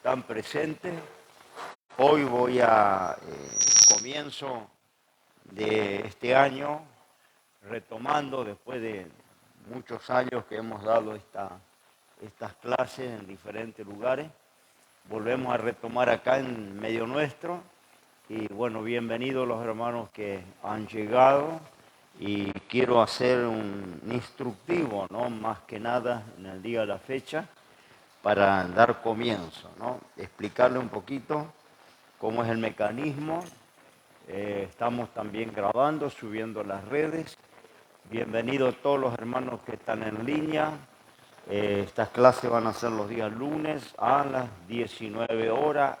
están presentes. Hoy voy a comienzo de este año, retomando después de muchos años que hemos dado estas clases en diferentes lugares. Volvemos a retomar acá en medio nuestro. Y bueno, bienvenidos los hermanos que han llegado. Y quiero hacer un instructivo, ¿no? Más que nada en el día de la fecha, para dar comienzo, ¿no? Explicarle un poquito cómo es el mecanismo. Estamos también grabando, subiendo las redes. Bienvenidos todos los hermanos que están en línea. Estas clases van a ser los días lunes a las 19 horas,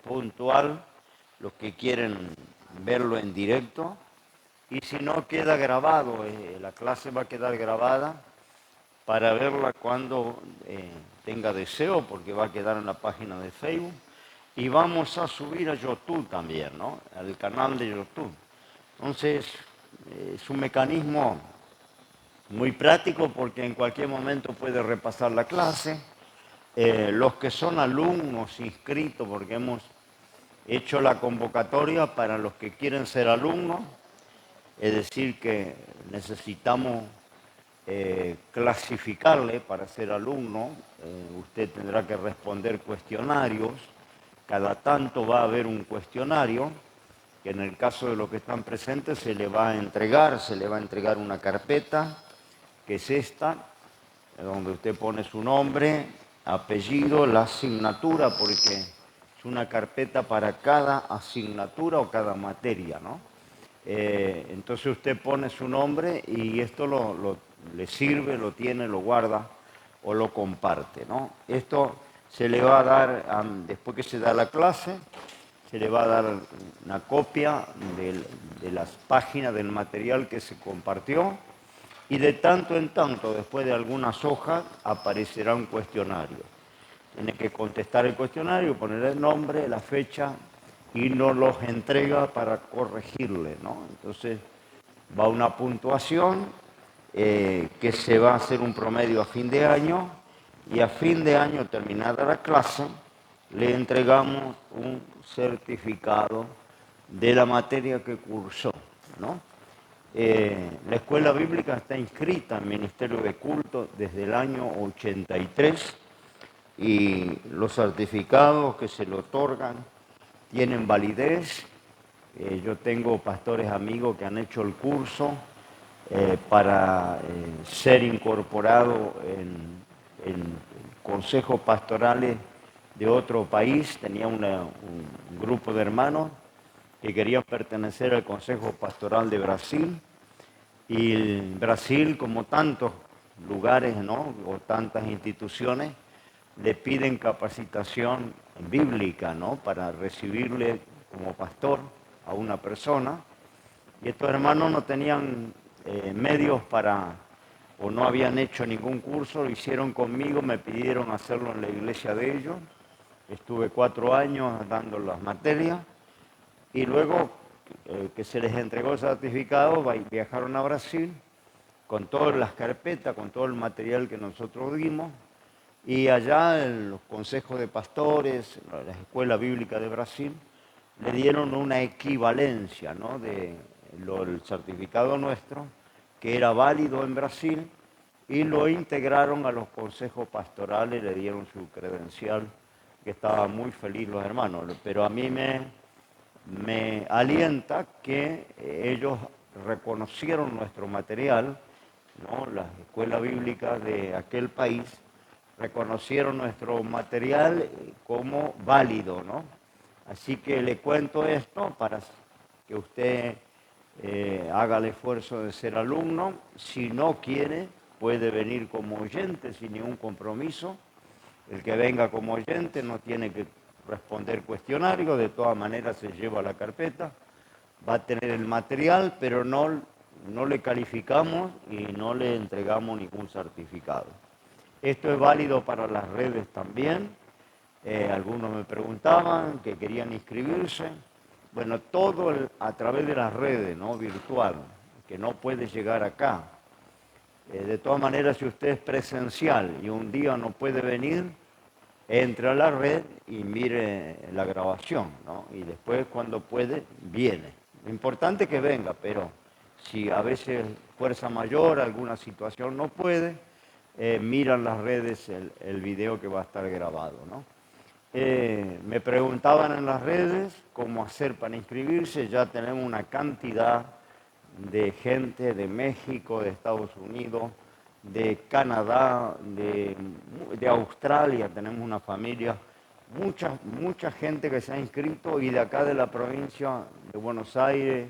puntual, los que quieren verlo en directo. Y si no, queda grabado, la clase va a quedar grabada para verla cuando tenga deseo, porque va a quedar en la página de Facebook. Y vamos a subir a YouTube también, ¿no? Al canal de YouTube. Entonces, es un mecanismo muy práctico porque en cualquier momento puede repasar la clase. Los que son alumnos inscritos, porque hemos hecho la convocatoria para los que quieren ser alumnos, es decir, que necesitamos clasificarle para ser alumno. Usted tendrá que responder cuestionarios. Cada tanto va a haber un cuestionario que en el caso de los que están presentes se le va a entregar una carpeta, que es esta, donde usted pone su nombre, apellido, la asignatura, porque es una carpeta para cada asignatura o cada materia, ¿no? Entonces usted pone su nombre y esto le sirve, lo tiene, lo guarda o lo comparte, ¿no? Esto se le va a dar, después que se da la clase, se le va a dar una copia de las páginas del material que se compartió y de tanto en tanto, después de algunas hojas, aparecerá un cuestionario. Tiene que contestar el cuestionario, poner el nombre, la fecha y nos los entrega para corregirle, ¿no? Entonces va una puntuación que se va a hacer un promedio a fin de año y a fin de año, terminada la clase, le entregamos un certificado de la materia que cursó, ¿no? La escuela bíblica está inscrita en Ministerio de Culto desde el año 83 y los certificados que se le otorgan tienen validez. Yo tengo pastores amigos que han hecho el curso para ser incorporado en consejos pastorales de otro país. Tenía un grupo de hermanos que querían pertenecer al Consejo Pastoral de Brasil. Y Brasil, como tantos lugares, ¿no? O tantas instituciones, le piden capacitación bíblica, ¿no? Para recibirle como pastor a una persona. Y estos hermanos no tenían medios o no habían hecho ningún curso, lo hicieron conmigo, me pidieron hacerlo en la iglesia de ellos. Estuve 4 años dando las materias y luego que se les entregó el certificado, viajaron a Brasil con todas las carpetas, con todo el material que nosotros dimos. Y allá en los consejos de pastores, la Escuela Bíblica de Brasil, le dieron una equivalencia, ¿no? del certificado nuestro, que era válido en Brasil, y lo integraron a los consejos pastorales, le dieron su credencial, que estaba muy feliz los hermanos. Pero a mí me alienta que ellos reconocieron nuestro material, ¿no? Las escuelas bíblicas de aquel país reconocieron nuestro material como válido, ¿no? Así que le cuento esto para que usted haga el esfuerzo de ser alumno. Si no quiere, puede venir como oyente sin ningún compromiso. El que venga como oyente no tiene que responder cuestionario, de todas maneras se lleva la carpeta, va a tener el material, pero no le calificamos y no le entregamos ningún certificado. Esto es válido para las redes también. Algunos me preguntaban que querían inscribirse. Bueno, todo a través de las redes, ¿no? Virtual, que no puede llegar acá. De todas maneras, si usted es presencial y un día no puede venir, entre a la red y mire la grabación, ¿no? Y después cuando puede, viene. Lo importante es que venga, pero si a veces fuerza mayor, alguna situación no puede, miran las redes el video que va a estar grabado, ¿no? Me preguntaban en las redes cómo hacer para inscribirse, ya tenemos una cantidad de gente de México, de Estados Unidos, de Canadá, de Australia, tenemos una familia, mucha gente que se ha inscrito y de acá de la provincia de Buenos Aires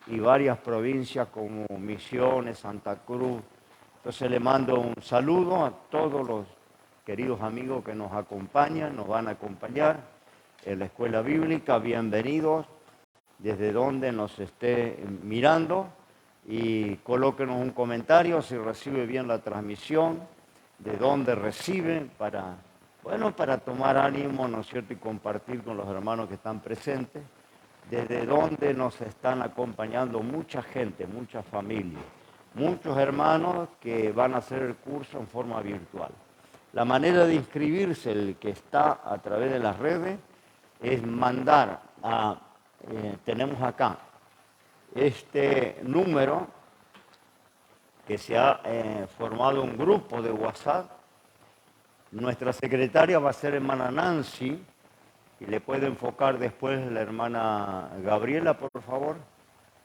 y varias provincias como Misiones, Santa Cruz. Entonces le mando un saludo a todos los queridos amigos que nos acompañan, nos van a acompañar en la escuela bíblica, bienvenidos desde donde nos esté mirando y colóquenos un comentario si recibe bien la transmisión, de dónde recibe, para tomar ánimo, ¿no es cierto?, y compartir con los hermanos que están presentes, desde donde nos están acompañando mucha gente, muchas familias, muchos hermanos que van a hacer el curso en forma virtual. La manera de inscribirse, el que está a través de las redes, es mandar tenemos acá este número que se ha formado un grupo de WhatsApp. Nuestra secretaria va a ser hermana Nancy y le puede enfocar después la hermana Gabriela, por favor,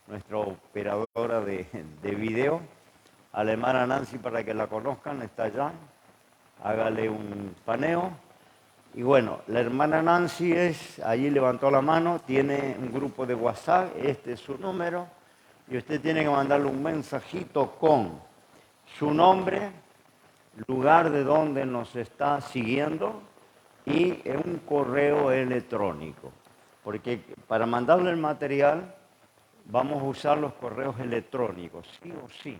nuestra operadora de video. A la hermana Nancy, para que la conozcan, está allá. Hágale un paneo. Y bueno, la hermana Nancy allí levantó la mano, tiene un grupo de WhatsApp, este es su número, y usted tiene que mandarle un mensajito con su nombre, lugar de donde nos está siguiendo y un correo electrónico. Porque para mandarle el material vamos a usar los correos electrónicos, sí o sí,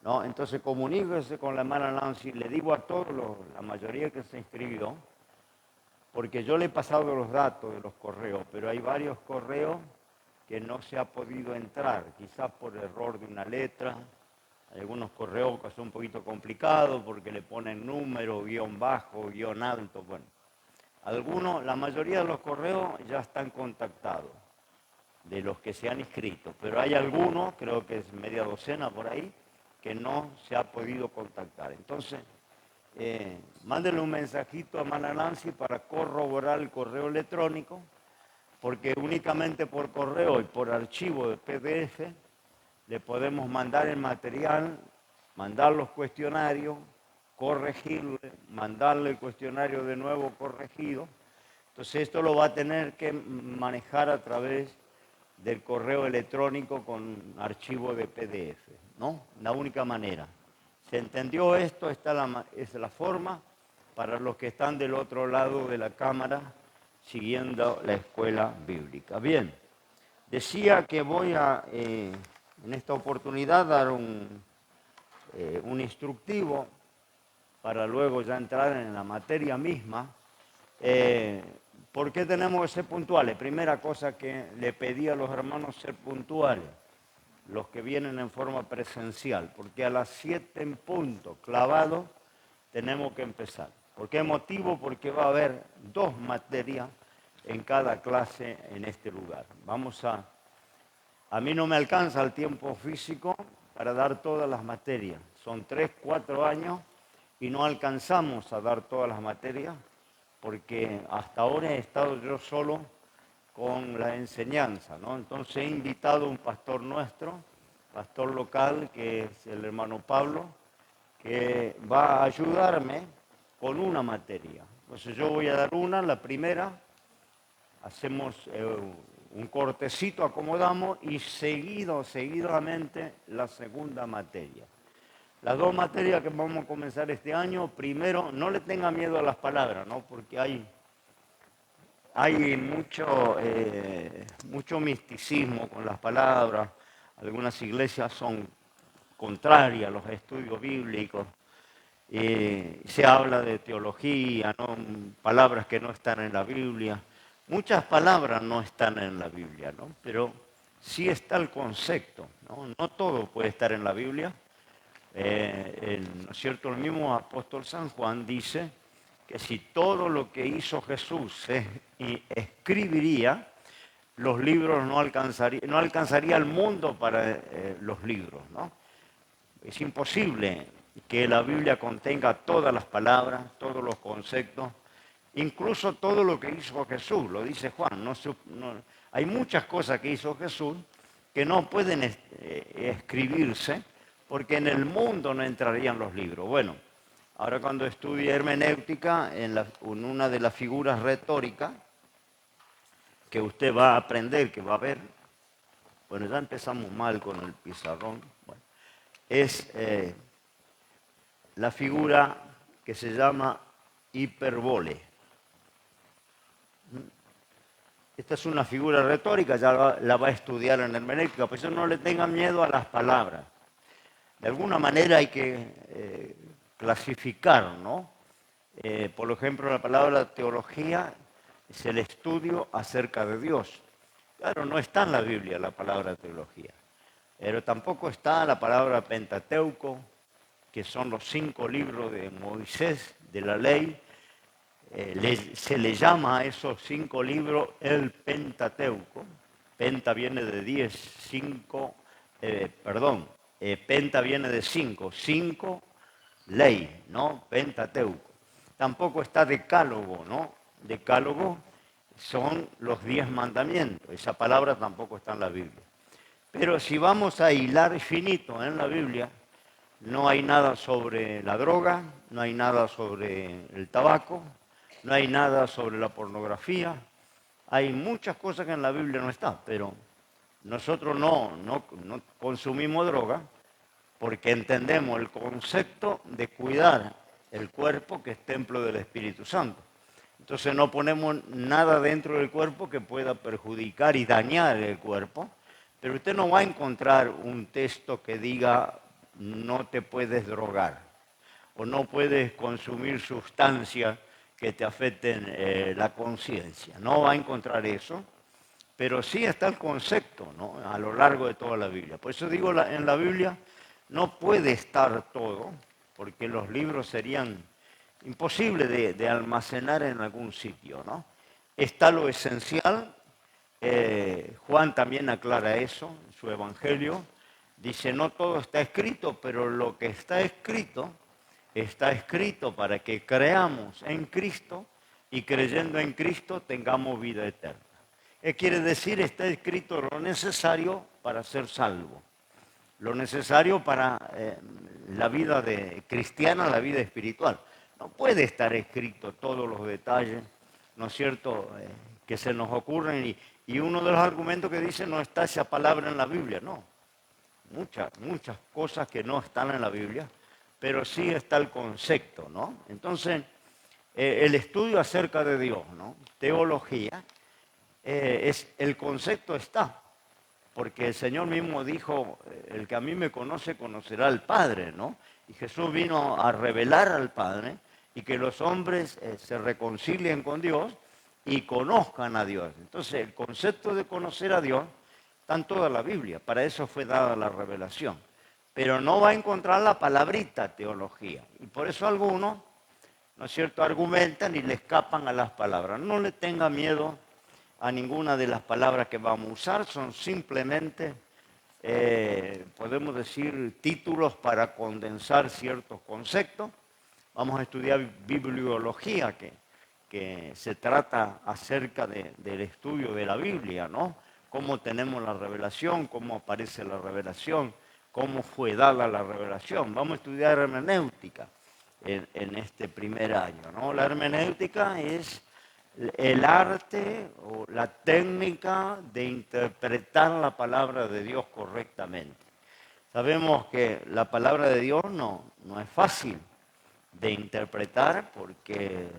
¿no? Entonces comuníquese con la hermana Nancy, le digo a todos, la mayoría que se inscribió, porque yo le he pasado los datos de los correos, pero hay varios correos que no se ha podido entrar, quizás por error de una letra. Hay algunos correos que son un poquito complicados porque le ponen número, guión bajo, guión alto. Bueno, la mayoría de los correos ya están contactados, de los que se han inscrito, pero hay algunos, creo que es media docena por ahí, que no se ha podido contactar. Entonces, mándenle un mensajito a hermana Nancy para corroborar el correo electrónico, porque únicamente por correo y por archivo de PDF le podemos mandar el material, mandar los cuestionarios, corregirle, mandarle el cuestionario de nuevo corregido. Entonces esto lo va a tener que manejar a través del correo electrónico con archivo de PDF, ¿no? La única manera. ¿Se entendió esto? Esta es la forma para los que están del otro lado de la cámara siguiendo la escuela bíblica. Bien, decía que voy a, en esta oportunidad, dar un instructivo para luego ya entrar en la materia misma. ¿Por qué tenemos que ser puntuales? Primera cosa que le pedí a los hermanos, ser puntuales, los que vienen en forma presencial, porque a las 7 en punto, clavado, tenemos que empezar. ¿Por qué motivo? Porque va a haber 2 materias en cada clase en este lugar. A mí no me alcanza el tiempo físico para dar todas las materias. Son 3, 4 años y no alcanzamos a dar todas las materias porque hasta ahora he estado yo solo con la enseñanza, ¿no? Entonces he invitado a un pastor nuestro, pastor local, que es el hermano Pablo, que va a ayudarme con una materia. Entonces yo voy a dar la primera, hacemos un cortecito, acomodamos y seguidamente la segunda materia. Las 2 materias que vamos a comenzar este año, primero, no le tenga miedo a las palabras, ¿no? Porque hay mucho misticismo con las palabras. Algunas iglesias son contrarias a los estudios bíblicos. Se habla de teología, ¿no? Palabras que no están en la Biblia. Muchas palabras no están en la Biblia, ¿no? Pero sí está el concepto, ¿no? No todo puede estar en la Biblia. ¿No es cierto? El mismo apóstol San Juan dice que si todo lo que hizo Jesús se escribiría, los libros no alcanzaría el mundo para los libros, ¿no? Es imposible que la Biblia contenga todas las palabras, todos los conceptos, incluso todo lo que hizo Jesús, lo dice Juan. Hay muchas cosas que hizo Jesús que no pueden escribirse porque en el mundo no entrarían los libros. Bueno, ahora cuando estudie hermenéutica, en una de las figuras retóricas que usted va a aprender, que va a ver, bueno, ya empezamos mal con el pizarrón, bueno, es la figura que se llama hiperbole. Esta es una figura retórica, ya la va a estudiar en hermenéutica, por eso no le tengan miedo a las palabras. De alguna manera hay que clasificar, ¿no? Por ejemplo, la palabra teología es el estudio acerca de Dios. Claro, no está en la Biblia la palabra teología, pero tampoco está la palabra Pentateuco, que son los 5 libros de Moisés, de la ley. Se le llama a esos 5 libros el Pentateuco. Penta viene de 10, 5, penta viene de 5, 5 ley, ¿no? Pentateuco. Tampoco está decálogo, ¿no? Decálogo son los 10 mandamientos. Esa palabra tampoco está en la Biblia. Pero si vamos a hilar finito en la Biblia, no hay nada sobre la droga, no hay nada sobre el tabaco, no hay nada sobre la pornografía. Hay muchas cosas que en la Biblia no están, pero nosotros no consumimos droga porque entendemos el concepto de cuidar el cuerpo, que es templo del Espíritu Santo. Entonces no ponemos nada dentro del cuerpo que pueda perjudicar y dañar el cuerpo, pero usted no va a encontrar un texto que diga no te puedes drogar o no puedes consumir sustancias que te afecten la conciencia. No va a encontrar eso, pero sí está el concepto, ¿no? A lo largo de toda la Biblia. Por eso digo, en la Biblia no puede estar todo, porque los libros serían imposibles de almacenar en algún sitio, ¿no? Está lo esencial. Juan también aclara eso en su Evangelio. Dice, no todo está escrito, pero lo que está escrito para que creamos en Cristo y creyendo en Cristo tengamos vida eterna. ¿Qué quiere decir? Está escrito lo necesario para ser salvo, lo necesario para la vida cristiana, la vida espiritual. No puede estar escrito todos los detalles, ¿no es cierto?, que se nos ocurren. Y uno de los argumentos que dice no está esa palabra en la Biblia, no. Muchas cosas que no están en la Biblia, pero sí está el concepto, ¿no? Entonces, el estudio acerca de Dios, ¿no? Teología, el concepto está, porque el Señor mismo dijo, el que a mí me conoce, conocerá al Padre, ¿no? Y Jesús vino a revelar al Padre y que los hombres se reconcilien con Dios y conozcan a Dios. Entonces, el concepto de conocer a Dios está en toda la Biblia, para eso fue dada la revelación. Pero no va a encontrar la palabrita teología. Y por eso algunos, ¿no es cierto?, argumentan y le escapan a las palabras. No le tenga miedo a ninguna de las palabras que vamos a usar, son simplemente, podemos decir, títulos para condensar ciertos conceptos. Vamos a estudiar bibliología, que se trata acerca del estudio de la Biblia, ¿no? Cómo tenemos la revelación, cómo aparece la revelación, cómo fue dada la revelación. Vamos a estudiar hermenéutica en este primer año, ¿no? La hermenéutica es el arte o la técnica de interpretar la palabra de Dios correctamente. Sabemos que la palabra de Dios no es fácil de interpretar porque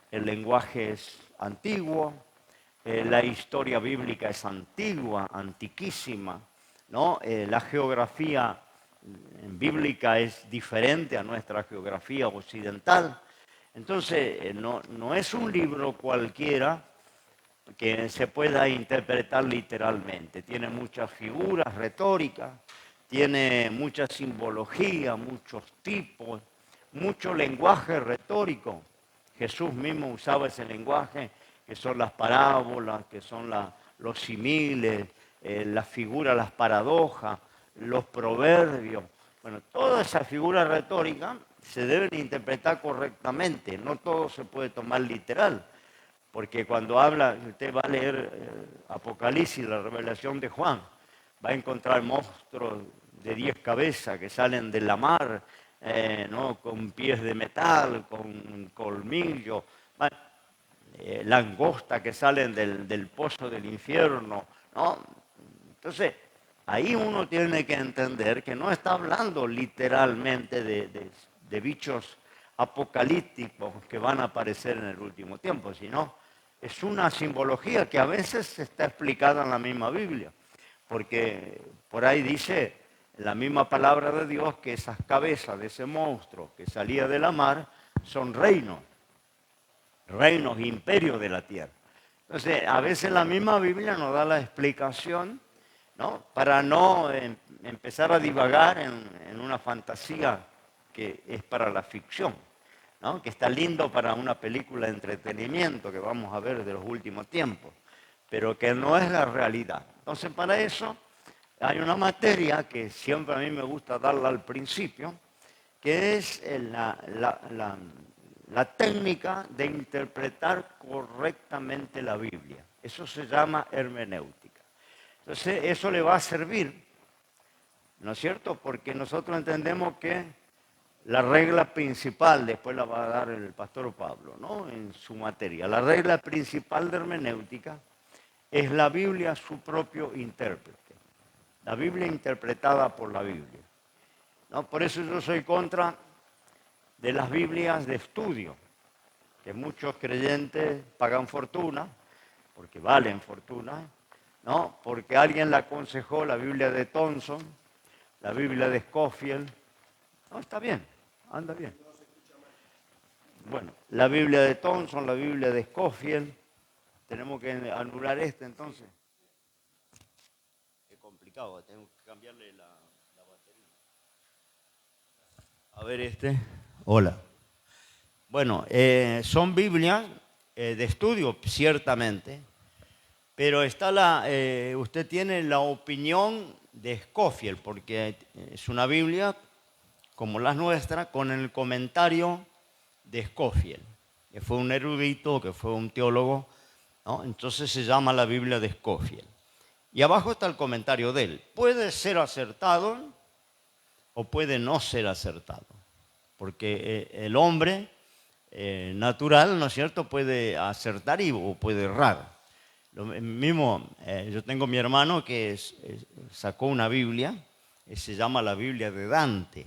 el lenguaje es antiguo, la historia bíblica es antigua, antiquísima, ¿no? La geografía bíblica es diferente a nuestra geografía occidental. Entonces, no es un libro cualquiera que se pueda interpretar literalmente. Tiene muchas figuras retóricas, tiene mucha simbología, muchos tipos, mucho lenguaje retórico. Jesús mismo usaba ese lenguaje, que son las parábolas, que son los similes, las figuras, las paradojas, los proverbios. Bueno, toda esa figura retórica se deben interpretar correctamente, no todo se puede tomar literal, porque cuando habla, usted va a leer Apocalipsis, la revelación de Juan, va a encontrar monstruos de 10 cabezas que salen de la mar, ¿no? Con pies de metal, con colmillos, langostas que salen del pozo del infierno, ¿no? Entonces, ahí uno tiene que entender que no está hablando literalmente de bichos apocalípticos que van a aparecer en el último tiempo, sino es una simbología que a veces está explicada en la misma Biblia, porque por ahí dice la misma palabra de Dios que esas cabezas de ese monstruo que salía de la mar son reinos, imperios de la tierra. Entonces, a veces la misma Biblia nos da la explicación, ¿no? Para no empezar a divagar en una fantasía que es para la ficción, ¿no? Que está lindo para una película de entretenimiento que vamos a ver de los últimos tiempos, pero que no es la realidad. Entonces, para eso hay una materia que siempre a mí me gusta darla al principio, que es la técnica de interpretar correctamente la Biblia. Eso se llama hermenéutica. Entonces, eso le va a servir, ¿no es cierto? Porque nosotros entendemos que la regla principal, después la va a dar el pastor Pablo, ¿no? En su materia. La regla principal de hermenéutica es la Biblia su propio intérprete. La Biblia interpretada por la Biblia, ¿no? Por eso yo soy contra de las Biblias de estudio, que muchos creyentes pagan fortuna, porque valen fortuna, ¿no? Porque alguien le aconsejó la Biblia de Thompson, la Biblia de Scofield. No, está bien, anda bien. Bueno, la Biblia de Thompson, la Biblia de Scofield. Tenemos que anular entonces. Es complicado, tengo que cambiarle la batería. A ver Hola. Bueno, son Biblias de estudio, ciertamente, pero está usted tiene la opinión de Scofield, porque es una Biblia como las nuestras, con el comentario de Scofield, que fue un erudito, que fue un teólogo, ¿no? Entonces se llama la Biblia de Scofield. Y abajo está el comentario de él. Puede ser acertado o puede no ser acertado, porque el hombre natural, ¿no es cierto?, puede acertar o puede errar. Lo mismo, yo tengo mi hermano que sacó una Biblia, se llama la Biblia de Dante,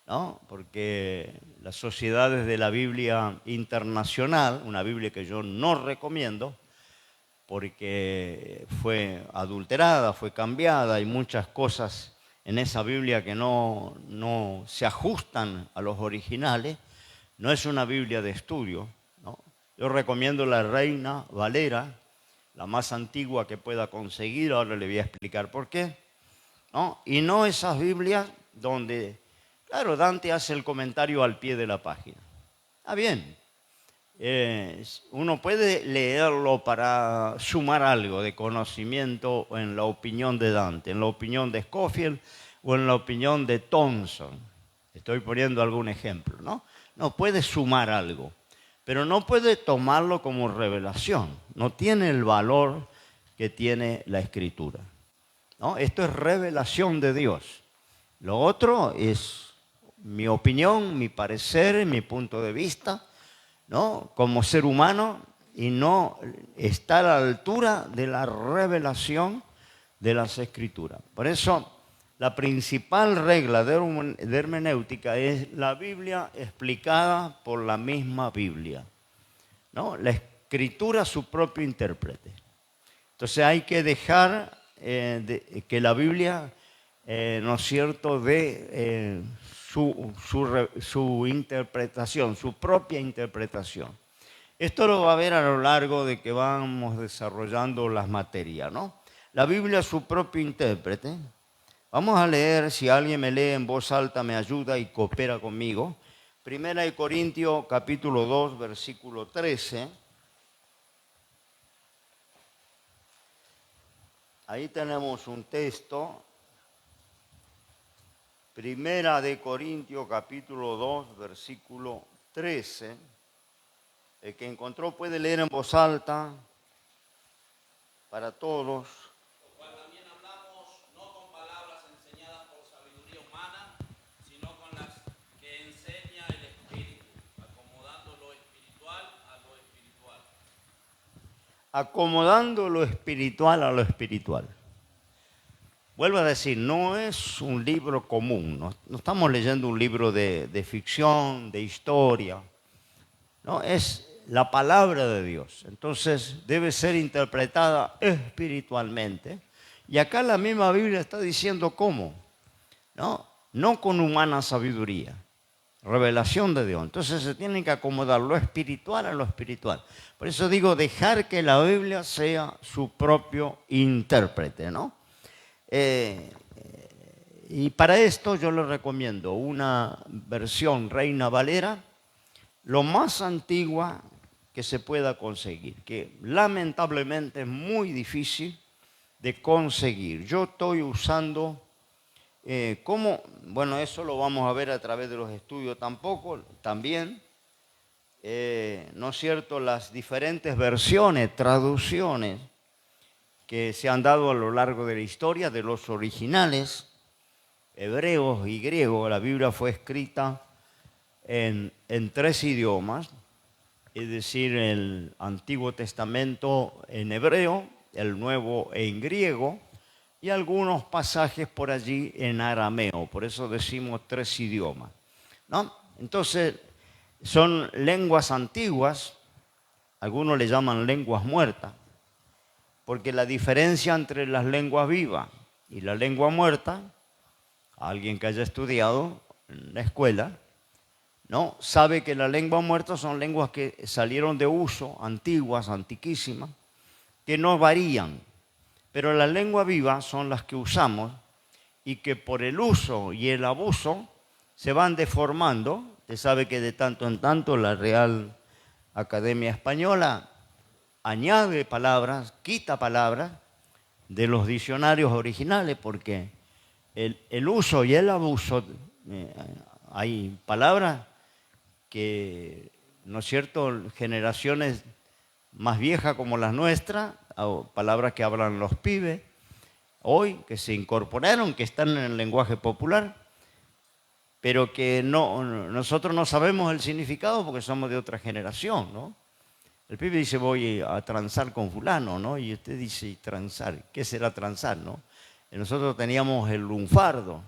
¿no? Porque las sociedades de la Biblia internacional, una Biblia que yo no recomiendo, porque fue adulterada, fue cambiada, hay muchas cosas en esa Biblia que no se ajustan a los originales. No es una Biblia de estudio, ¿no? Yo recomiendo la Reina Valera, la más antigua que pueda conseguir, ahora le voy a explicar por qué, ¿no? Y no esas Biblias donde, claro, Dante hace el comentario al pie de la página. Está bien, uno puede leerlo para sumar algo de conocimiento en la opinión de Dante, en la opinión de Scofield o en la opinión de Thompson. Estoy poniendo algún ejemplo, ¿no? No, puede sumar algo, pero no puede tomarlo como revelación. No tiene el valor que tiene la Escritura, ¿no? Esto es revelación de Dios. Lo otro es mi opinión, mi parecer, mi punto de vista, ¿no? Como ser humano, y no está a la altura de la revelación de las Escrituras. Por eso, la principal regla de hermenéutica es la Biblia explicada por la misma Biblia, ¿no? La Escritura su propio intérprete. Entonces hay que dejar que la Biblia, ¿no es cierto?, dé su interpretación, su propia interpretación. Esto lo va a ver a lo largo de que vamos desarrollando las materias, ¿no? La Biblia es su propio intérprete. Vamos a leer, si alguien me lee en voz alta, me ayuda y coopera conmigo. Primera de Corintios, capítulo 2, versículo 13. Ahí tenemos un texto. Primera de Corintios, capítulo 2, versículo 13. El que encontró puede leer en voz alta para todos. Acomodando lo espiritual a lo espiritual. Vuelvo a decir, no es un libro común, no estamos leyendo un libro de ficción, de historia, no, es la palabra de Dios. Entonces debe ser interpretada espiritualmente. Y acá la misma Biblia está diciendo cómo, no con humana sabiduría, revelación de Dios. Entonces se tiene que acomodar lo espiritual a lo espiritual. Por eso digo, dejar que la Biblia sea su propio intérprete, ¿no? Y para esto yo les recomiendo una versión Reina Valera, lo más antigua que se pueda conseguir, que lamentablemente es muy difícil de conseguir. Yo estoy usando, bueno, eso lo vamos a ver a través de los estudios también, ¿no es cierto?, las diferentes versiones, traducciones que se han dado a lo largo de la historia de los originales, hebreos y griegos. La Biblia fue escrita en 3 idiomas, es decir, el Antiguo Testamento en hebreo, el Nuevo en griego y algunos pasajes por allí en arameo. Por eso decimos 3 idiomas, ¿no? Entonces, son lenguas antiguas, algunos le llaman lenguas muertas, porque la diferencia entre las lenguas vivas y la lengua muerta, alguien que haya estudiado en la escuela, ¿no?, sabe que las lenguas muertas son lenguas que salieron de uso, antiguas, antiquísimas, que no varían. Pero las lenguas vivas son las que usamos y que por el uso y el abuso se van deformando. Usted sabe que de tanto en tanto la Real Academia Española añade palabras, quita palabras de los diccionarios originales, porque el uso y el abuso, hay palabras que, ¿no es cierto?, generaciones más viejas como las nuestras, o palabras que hablan los pibes hoy, que se incorporaron, que están en el lenguaje popular, pero que nosotros no sabemos el significado porque somos de otra generación, ¿no? El pibe dice, voy a transar con fulano, ¿no? Y usted dice, transar, ¿qué será transar, no? Nosotros teníamos el lunfardo,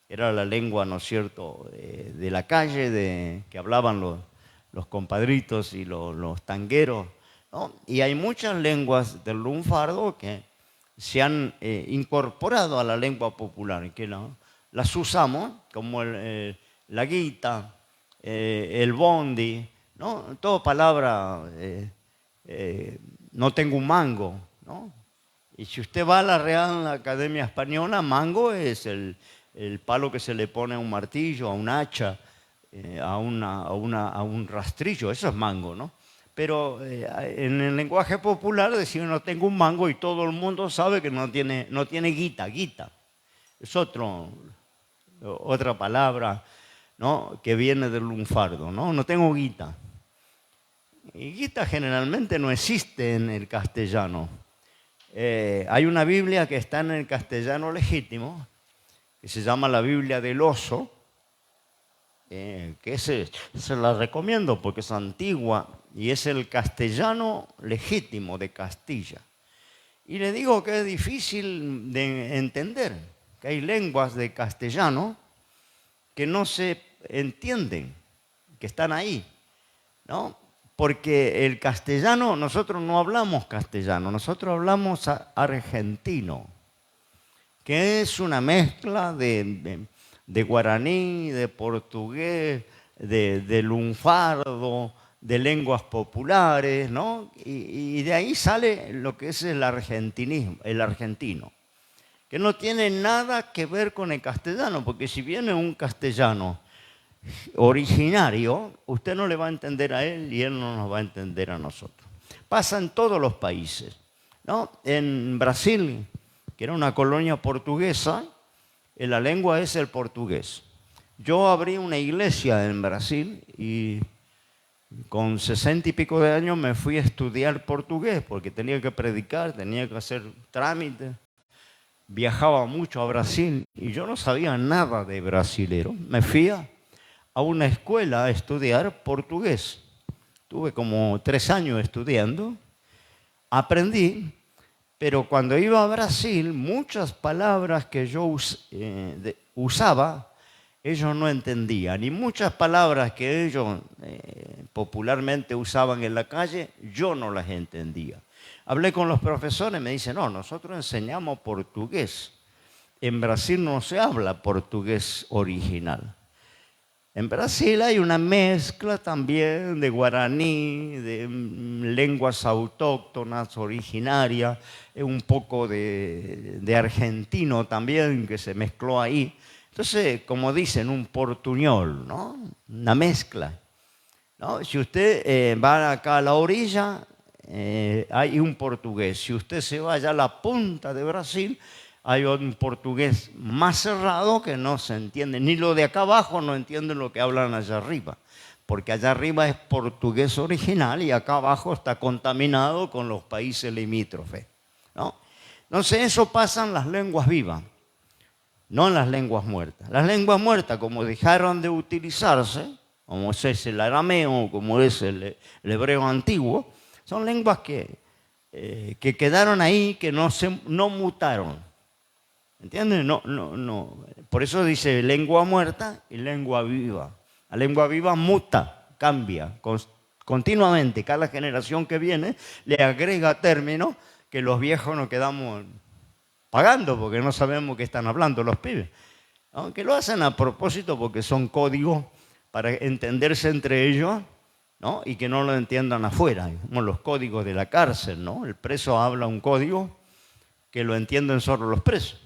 era la lengua, ¿no es cierto?, de la calle, que hablaban los compadritos y los tangueros, ¿no? Y hay muchas lenguas del lunfardo que se han incorporado a la lengua popular, que las usamos, como la guita, el bondi, ¿no? Todo palabra, no tengo un mango, ¿no? Y si usted va a la Real Academia Española, mango es el palo que se le pone a un martillo, a un hacha, a un rastrillo, eso es mango, ¿no? Pero en el lenguaje popular decir no tengo un mango y todo el mundo sabe que no tiene guita. Es otra palabra, ¿no?, que viene del lunfardo, ¿no? No tengo guita. Y guita generalmente no existe en el castellano. Hay una Biblia que está en el castellano legítimo, que se llama la Biblia del Oso, que se la recomiendo porque es antigua y es el castellano legítimo de Castilla. Y le digo que es difícil de entender, que hay lenguas de castellano que no se entienden, que están ahí, ¿no? Porque el castellano, nosotros no hablamos castellano, nosotros hablamos argentino, que es una mezcla de guaraní, de portugués, de lunfardo, de lenguas populares, ¿no? Y de ahí sale lo que es el argentinismo, el argentino, que no tiene nada que ver con el castellano, porque si viene un castellano originario, usted no le va a entender a él y él no nos va a entender a nosotros. Pasa en todos los países, ¿no? En Brasil, que era una colonia portuguesa, la lengua es el portugués. Yo abrí una iglesia en Brasil y con 60 y pico de años me fui a estudiar portugués porque tenía que predicar, tenía que hacer trámites. Viajaba mucho a Brasil y yo no sabía nada de brasilero. Me fui a una escuela a estudiar portugués. Tuve como 3 años estudiando, aprendí, pero cuando iba a Brasil, muchas palabras que yo usaba, ellos no entendían. Y muchas palabras que ellos popularmente usaban en la calle, yo no las entendía. Hablé con los profesores y me dicen, no, nosotros enseñamos portugués. En Brasil no se habla portugués original. En Brasil hay una mezcla también de guaraní, de lenguas autóctonas originarias, un poco de argentino también que se mezcló ahí. Entonces, como dicen, un portuñol, ¿no? Una mezcla, ¿no? Si usted va acá a la orilla, hay un portugués. Si usted se va allá a la punta de Brasil, hay un portugués más cerrado que no se entiende. Ni lo de acá abajo no entienden lo que hablan allá arriba. Porque allá arriba es portugués original y acá abajo está contaminado con los países limítrofes, ¿no? Entonces eso pasa en las lenguas vivas, no en las lenguas muertas. Las lenguas muertas, como dejaron de utilizarse, como es el arameo, como es el hebreo antiguo, son lenguas que quedaron ahí, que no mutaron. ¿Entienden? No. Por eso dice lengua muerta y lengua viva. La lengua viva muta, cambia continuamente. Cada generación que viene le agrega términos que los viejos nos quedamos pagando porque no sabemos qué están hablando los pibes. Aunque lo hacen a propósito porque son códigos para entenderse entre ellos, ¿no? Y que no lo entiendan afuera, como los códigos de la cárcel, ¿no? El preso habla un código que lo entienden solo los presos,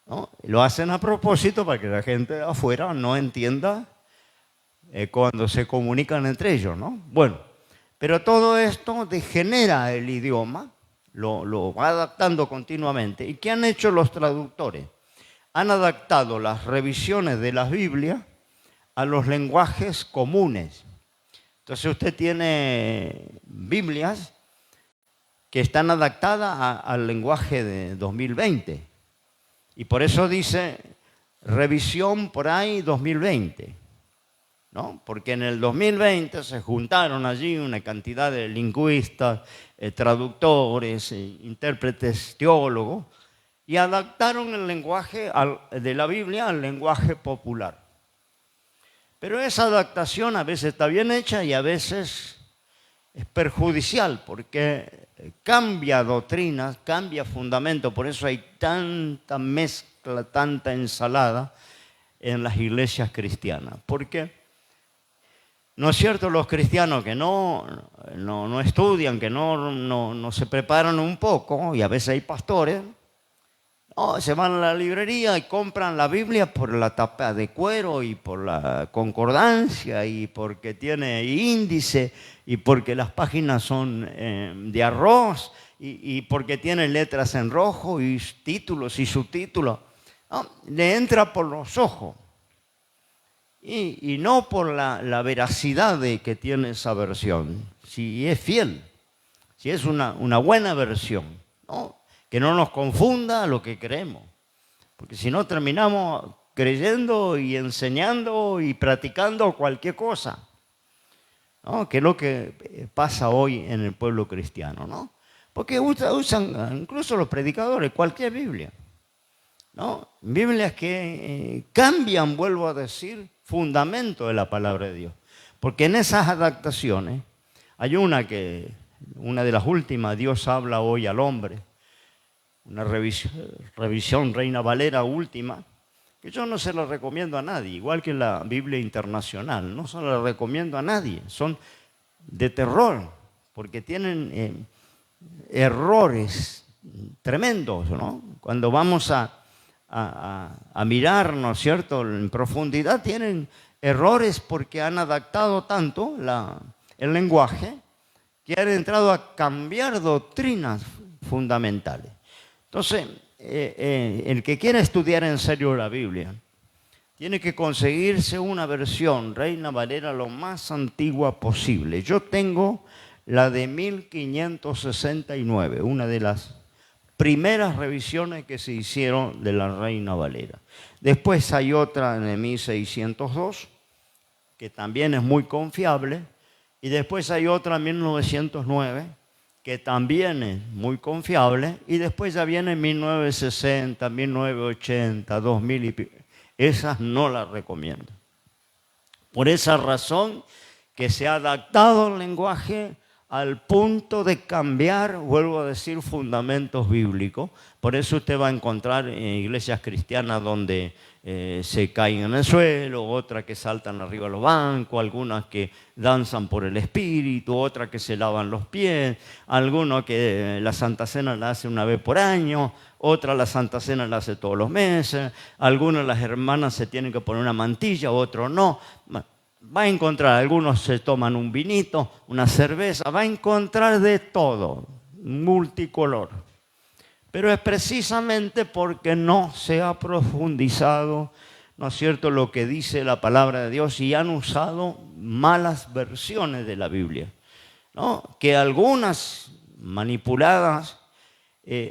¿no? Lo hacen a propósito para que la gente de afuera no entienda cuando se comunican entre ellos, ¿no? Bueno, pero todo esto degenera el idioma, lo va adaptando continuamente. ¿Y qué han hecho los traductores? Han adaptado las revisiones de las Biblias a los lenguajes comunes. Entonces usted tiene Biblias que están adaptadas al lenguaje de 2020. Y por eso dice revisión por ahí 2020, ¿no? Porque en el 2020 se juntaron allí una cantidad de lingüistas, traductores, intérpretes, teólogos, y adaptaron el lenguaje de la Biblia al lenguaje popular. Pero esa adaptación a veces está bien hecha y a veces es perjudicial porque cambia doctrinas, cambia fundamentos. Por eso hay tanta mezcla, tanta ensalada en las iglesias cristianas. Porque, ¿no es cierto? Los cristianos que no estudian, que no se preparan un poco, y a veces hay pastores, se van a la librería y compran la Biblia por la tapa de cuero y por la concordancia y porque tiene índice y porque las páginas son de arroz y porque tiene letras en rojo y títulos y subtítulos. Le entra por los ojos y no por la veracidad de que tiene esa versión. Si es fiel, si es una buena versión, ¿no? Que no nos confunda lo que creemos, porque si no terminamos creyendo y enseñando y practicando cualquier cosa, ¿no? Que es lo que pasa hoy en el pueblo cristiano, ¿no? Porque usan incluso los predicadores cualquier Biblia, ¿no? Biblias que cambian, vuelvo a decir, fundamento de la palabra de Dios, porque en esas adaptaciones hay una de las últimas, Dios habla hoy al hombre, una revisión Reina Valera última, que yo no se la recomiendo a nadie, igual que la Biblia Internacional, no se la recomiendo a nadie, son de terror, porque tienen errores tremendos, ¿no? Cuando vamos a mirar, ¿no es cierto?, en profundidad tienen errores porque han adaptado tanto el lenguaje que han entrado a cambiar doctrinas fundamentales. Entonces, el que quiera estudiar en serio la Biblia tiene que conseguirse una versión Reina Valera lo más antigua posible. Yo tengo la de 1569, una de las primeras revisiones que se hicieron de la Reina Valera. Después hay otra en el 1602, que también es muy confiable, y después hay otra en 1909, que también es muy confiable, y después ya viene 1960, 1980, 2000 y pico. Esas no las recomiendo. Por esa razón que se ha adaptado el lenguaje al punto de cambiar, vuelvo a decir, fundamentos bíblicos. Por eso usted va a encontrar iglesias cristianas donde se caen en el suelo, otras que saltan arriba de los bancos, algunas que danzan por el espíritu, otras que se lavan los pies, algunos que la Santa Cena la hace una vez por año, otra la Santa Cena la hace todos los meses, algunas las hermanas se tienen que poner una mantilla, otros no. Va a encontrar, algunos se toman un vinito, una cerveza, va a encontrar de todo, multicolor. Pero es precisamente porque no se ha profundizado, ¿no es cierto?, lo que dice la palabra de Dios, y han usado malas versiones de la Biblia, ¿no? Que algunas manipuladas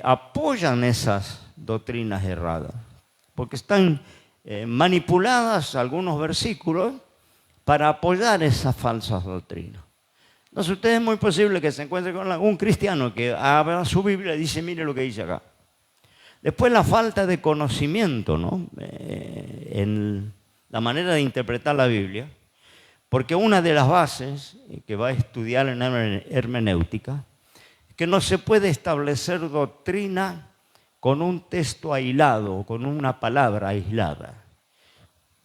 apoyan esas doctrinas erradas, porque están manipuladas algunos versículos para apoyar esas falsas doctrinas. Entonces usted es muy posible que se encuentre con un cristiano que abra su Biblia y dice, mire lo que dice acá. Después la falta de conocimiento, ¿no?, en la manera de interpretar la Biblia, porque una de las bases que va a estudiar en hermenéutica es que no se puede establecer doctrina con un texto aislado, con una palabra aislada.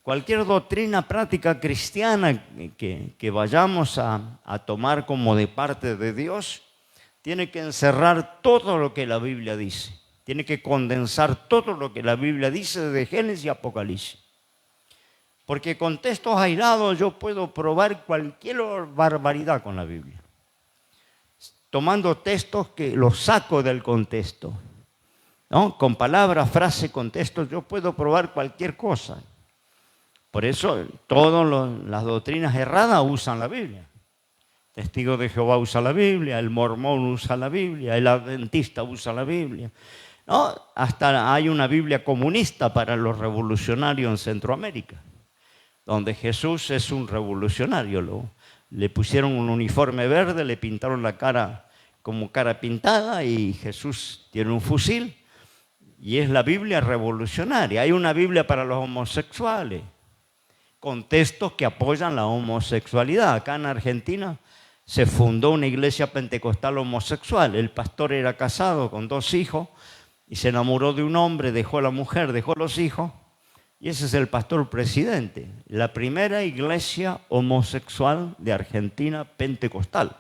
Cualquier doctrina práctica cristiana que vayamos a tomar como de parte de Dios, tiene que encerrar todo lo que la Biblia dice. Tiene que condensar todo lo que la Biblia dice desde Génesis y Apocalipsis. Porque con textos aislados yo puedo probar cualquier barbaridad con la Biblia. Tomando textos que los saco del contexto, ¿no? Con palabras, frases, contextos, yo puedo probar cualquier cosa. Por eso todas las doctrinas erradas usan la Biblia. Testigo de Jehová usa la Biblia, el mormón usa la Biblia, el adventista usa la Biblia, ¿no? Hasta hay una Biblia comunista para los revolucionarios en Centroamérica, donde Jesús es un revolucionario. Le pusieron un uniforme verde, le pintaron la cara como cara pintada y Jesús tiene un fusil y es la Biblia revolucionaria. Hay una Biblia para los homosexuales, con textos que apoyan la homosexualidad. Acá en Argentina se fundó una iglesia pentecostal homosexual. El pastor era casado con 2 hijos y se enamoró de un hombre, dejó a la mujer, dejó los hijos, y ese es el pastor presidente. La primera iglesia homosexual de Argentina pentecostal.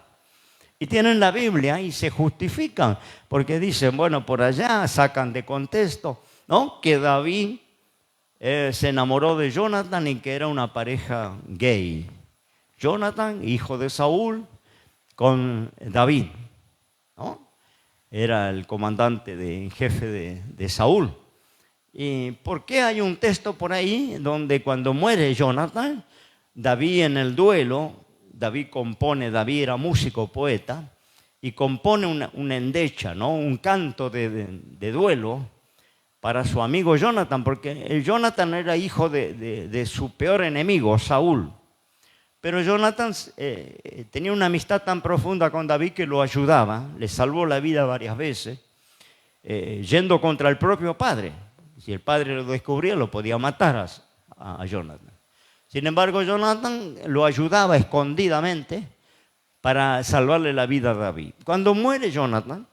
Y tienen la Biblia y se justifican, porque dicen, bueno, por allá sacan de contexto, ¿no?, que David se enamoró de Jonathan y que era una pareja gay. Jonathan, hijo de Saúl, con David, ¿no? Era el comandante en jefe de Saúl. ¿Y por qué hay un texto por ahí donde cuando muere Jonathan, David en el duelo, David era músico, poeta, y compone una endecha, ¿no?, un canto de duelo para su amigo Jonathan, porque el Jonathan era hijo de su peor enemigo, Saúl. Pero Jonathan tenía una amistad tan profunda con David que lo ayudaba, le salvó la vida varias veces, yendo contra el propio padre. Si el padre lo descubría, lo podía matar a Jonathan. Sin embargo, Jonathan lo ayudaba escondidamente para salvarle la vida a David. Cuando muere Jonathan,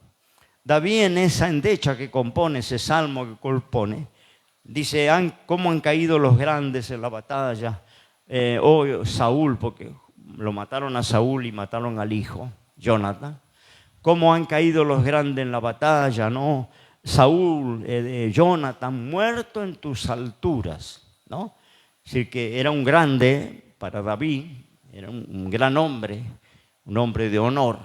David en esa endecha que compone, ese salmo que compone, dice, ¿cómo han caído los grandes en la batalla? Saúl, porque lo mataron a Saúl y mataron al hijo, Jonathan. ¿Cómo han caído los grandes en la batalla? ¿No? Saúl, Jonathan, muerto en tus alturas, ¿no? Es decir, que era un grande para David, era un gran hombre, un hombre de honor,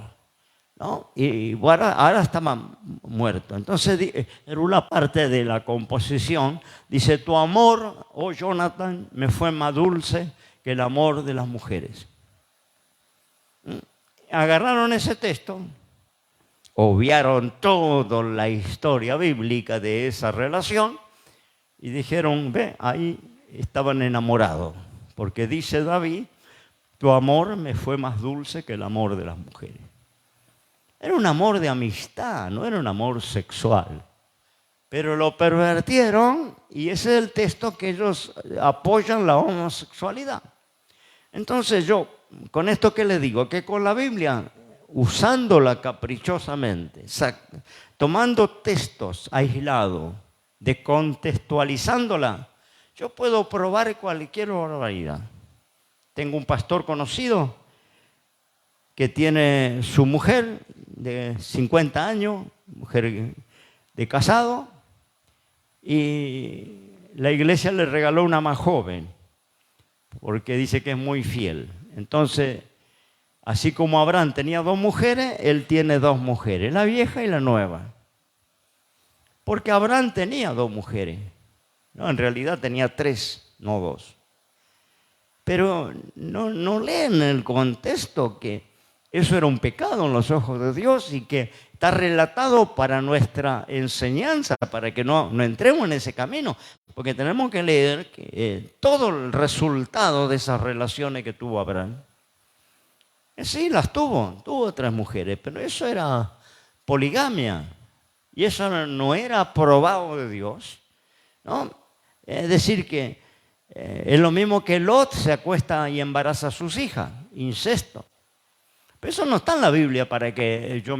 ¿no? Y ahora estaba muerto. Entonces, en una parte de la composición, dice, tu amor, oh Jonathan, me fue más dulce que el amor de las mujeres. Agarraron ese texto, obviaron toda la historia bíblica de esa relación y dijeron, ve, ahí estaban enamorados, porque dice David, tu amor me fue más dulce que el amor de las mujeres. Era un amor de amistad, no era un amor sexual. Pero lo pervertieron y ese es el texto que ellos apoyan la homosexualidad. Entonces yo, con esto que le digo, que con la Biblia, usándola caprichosamente, tomando textos aislados, descontextualizándola, yo puedo probar cualquier barbaridad. Tengo un pastor conocido que tiene su mujer de 50 años, mujer de casado, y la iglesia le regaló una más joven, porque dice que es muy fiel. Entonces, así como Abraham tenía 2 mujeres, él tiene 2 mujeres, la vieja y la nueva. Porque Abraham tenía 2 mujeres. No, en realidad tenía 3, no 2. Pero no leen el contexto que eso era un pecado en los ojos de Dios y que está relatado para nuestra enseñanza, para que no entremos en ese camino. Porque tenemos que leer todo el resultado de esas relaciones que tuvo Abraham. Sí, las tuvo 3 mujeres, pero eso era poligamia. Y eso no era aprobado de Dios, ¿no? Es decir, que es lo mismo que Lot se acuesta y embaraza a sus hijas, incesto. Pero eso no está en la Biblia para que yo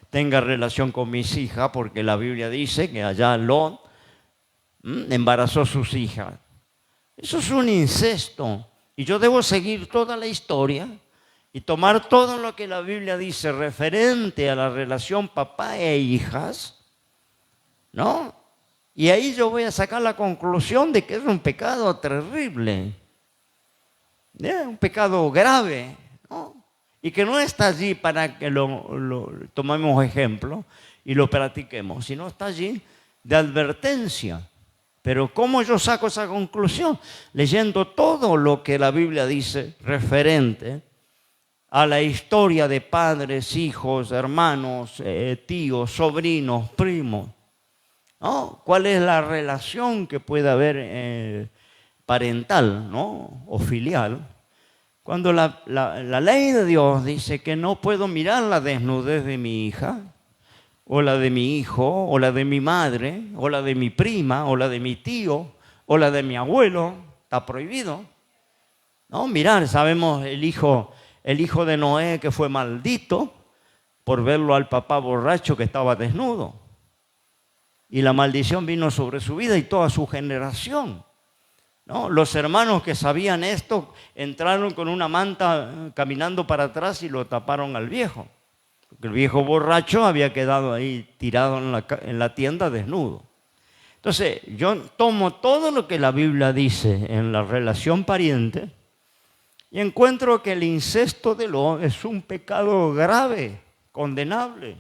tenga relación con mis hijas, porque la Biblia dice que allá Lot embarazó a sus hijas. Eso es un incesto. Y yo debo seguir toda la historia y tomar todo lo que la Biblia dice referente a la relación papá e hijas, ¿no? Y ahí yo voy a sacar la conclusión de que es un pecado terrible, un pecado grave, ¿no? Y que no está allí para que lo tomemos ejemplo y lo practiquemos, sino está allí de advertencia. Pero ¿cómo yo saco esa conclusión? Leyendo todo lo que la Biblia dice referente a la historia de padres, hijos, hermanos, tíos, sobrinos, primos, ¿no? ¿Cuál es la relación que puede haber parental, ¿no? O filial? Cuando la ley de Dios dice que no puedo mirar la desnudez de mi hija, o la de mi hijo, o la de mi madre, o la de mi prima, o la de mi tío, o la de mi abuelo, está prohibido, ¿no? Mirar, sabemos el hijo de Noé que fue maldito por verlo al papá borracho que estaba desnudo. Y la maldición vino sobre su vida y toda su generación, ¿no? Los hermanos que sabían esto entraron con una manta caminando para atrás y lo taparon al viejo. Porque el viejo borracho había quedado ahí tirado en la tienda desnudo. Entonces, yo tomo todo lo que la Biblia dice en la relación pariente y encuentro que el incesto de Lot es un pecado grave, condenable,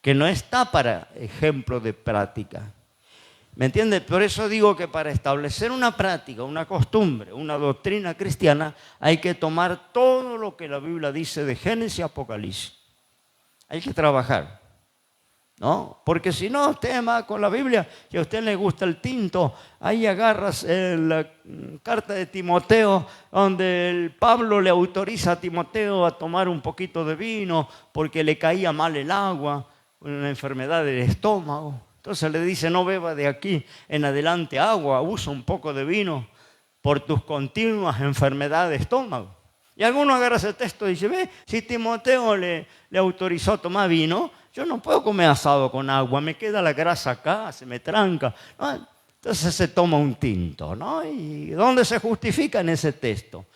que no está para ejemplo de práctica. ¿Me entiendes? Por eso digo que para establecer una práctica, una costumbre, una doctrina cristiana, hay que tomar todo lo que la Biblia dice de Génesis y Apocalipsis. Hay que trabajar, ¿no? Porque si no, usted va con la Biblia, si a usted le gusta el tinto, ahí agarras la carta de Timoteo, donde el Pablo le autoriza a Timoteo a tomar un poquito de vino porque le caía mal el agua, una enfermedad del estómago. Entonces le dice, no beba de aquí en adelante agua, usa un poco de vino por tus continuas enfermedades de estómago. Y alguno agarra ese texto y dice, ve, si Timoteo le autorizó a tomar vino, yo no puedo comer asado con agua, me queda la grasa acá, se me tranca, ¿no? Entonces se toma un tinto, ¿no? ¿Y dónde se justifica en ese texto?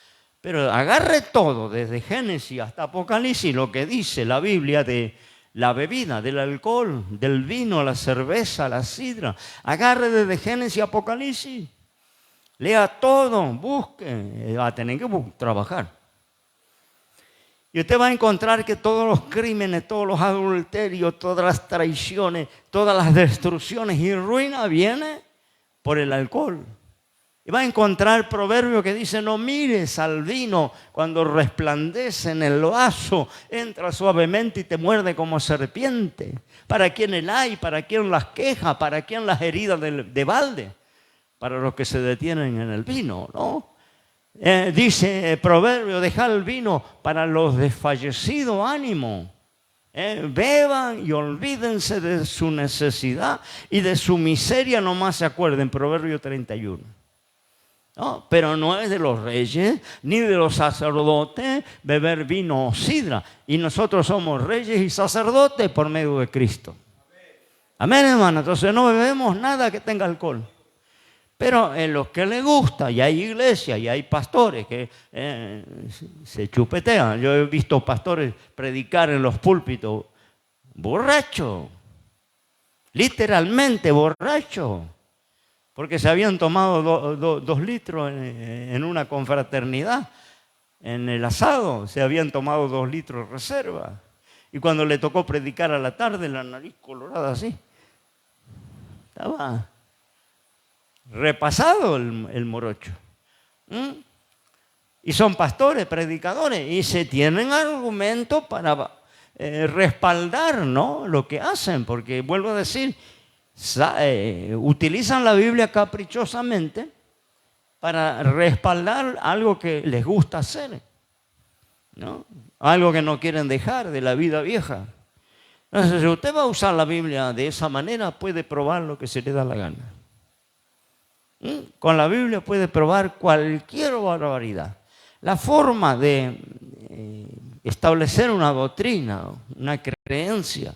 Pero agarre todo, desde Génesis hasta Apocalipsis, lo que dice la Biblia de la bebida, del alcohol, del vino, la cerveza, la sidra. Agarre desde Génesis y Apocalipsis. Lea todo, busque, va a tener que trabajar. Y usted va a encontrar que todos los crímenes, todos los adulterios, todas las traiciones, todas las destrucciones y ruina viene por el alcohol. Y va a encontrar proverbio que dice, no mires al vino cuando resplandece en el vaso, entra suavemente y te muerde como serpiente. ¿Para quién el hay? ¿Para quién las quejas? ¿Para quién las heridas de balde? Para los que se detienen en el vino, ¿no? Dice proverbio, deja el vino para los desfallecidos ánimo. Beban y olvídense de su necesidad y de su miseria, nomás se acuerden, Proverbio 31. ¿No? Pero no es de los reyes ni de los sacerdotes beber vino o sidra. Y nosotros somos reyes y sacerdotes por medio de Cristo. Amén, hermano. Entonces no bebemos nada que tenga alcohol. Pero en los que les gusta, y hay iglesias y hay pastores que se chupetean. Yo he visto pastores predicar en los púlpitos borrachos, literalmente borrachos, porque se habían tomado 2 litros en una confraternidad, en el asado, se habían tomado 2 litros reserva. Y cuando le tocó predicar a la tarde, la nariz colorada así, estaba repasado el morocho. Y son pastores, predicadores, y se tienen argumentos para respaldar, ¿no?, lo que hacen, porque vuelvo a decir, utilizan la Biblia caprichosamente para respaldar algo que les gusta hacer, ¿no? Algo que no quieren dejar de la vida vieja. Entonces, si usted va a usar la Biblia de esa manera, puede probar lo que se le da la gana. Con la Biblia puede probar cualquier barbaridad. La forma de establecer una doctrina, una creencia,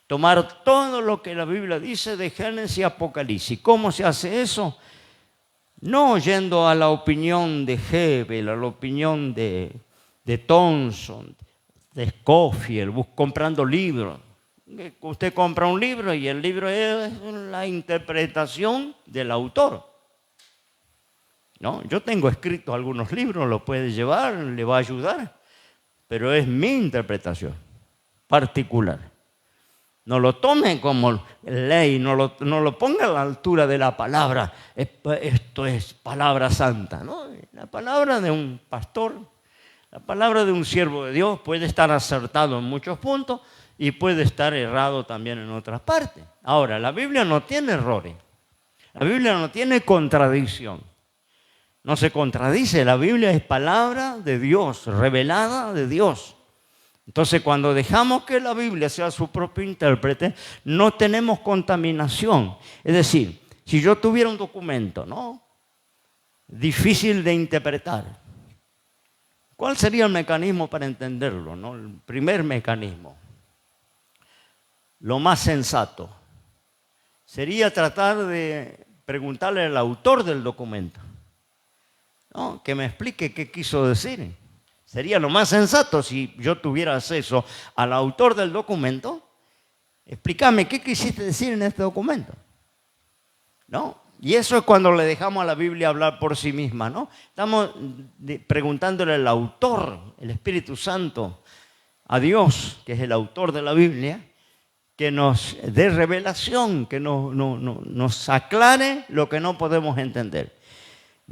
tomar todo lo que la Biblia dice de Génesis y Apocalipsis. ¿Cómo se hace eso? No yendo a la opinión de Hebel, a la opinión de Thompson, de Scofield, comprando libros. Usted compra un libro y el libro es la interpretación del autor. ¿No? Yo tengo escrito algunos libros, lo puede llevar, le va a ayudar, pero es mi interpretación particular. No lo tome como ley, no lo ponga a la altura de la palabra. Esto es palabra santa, ¿no? La palabra de un pastor, la palabra de un siervo de Dios puede estar acertado en muchos puntos y puede estar errado también en otras partes. Ahora, la Biblia no tiene errores, la Biblia no tiene contradicción. No se contradice, la Biblia es palabra de Dios, revelada de Dios. Entonces, cuando dejamos que la Biblia sea su propio intérprete, no tenemos contaminación. Es decir, si yo tuviera un documento, ¿no?, difícil de interpretar, ¿cuál sería el mecanismo para entenderlo, ¿no? El primer mecanismo, lo más sensato, sería tratar de preguntarle al autor del documento, ¿no?, que me explique qué quiso decir. Sería lo más sensato si yo tuviera acceso al autor del documento. Explícame qué quisiste decir en este documento, ¿no? Y eso es cuando le dejamos a la Biblia hablar por sí misma, ¿no? Estamos preguntándole al autor, el Espíritu Santo, a Dios, que es el autor de la Biblia, que nos dé revelación, que nos aclare lo que no podemos entender.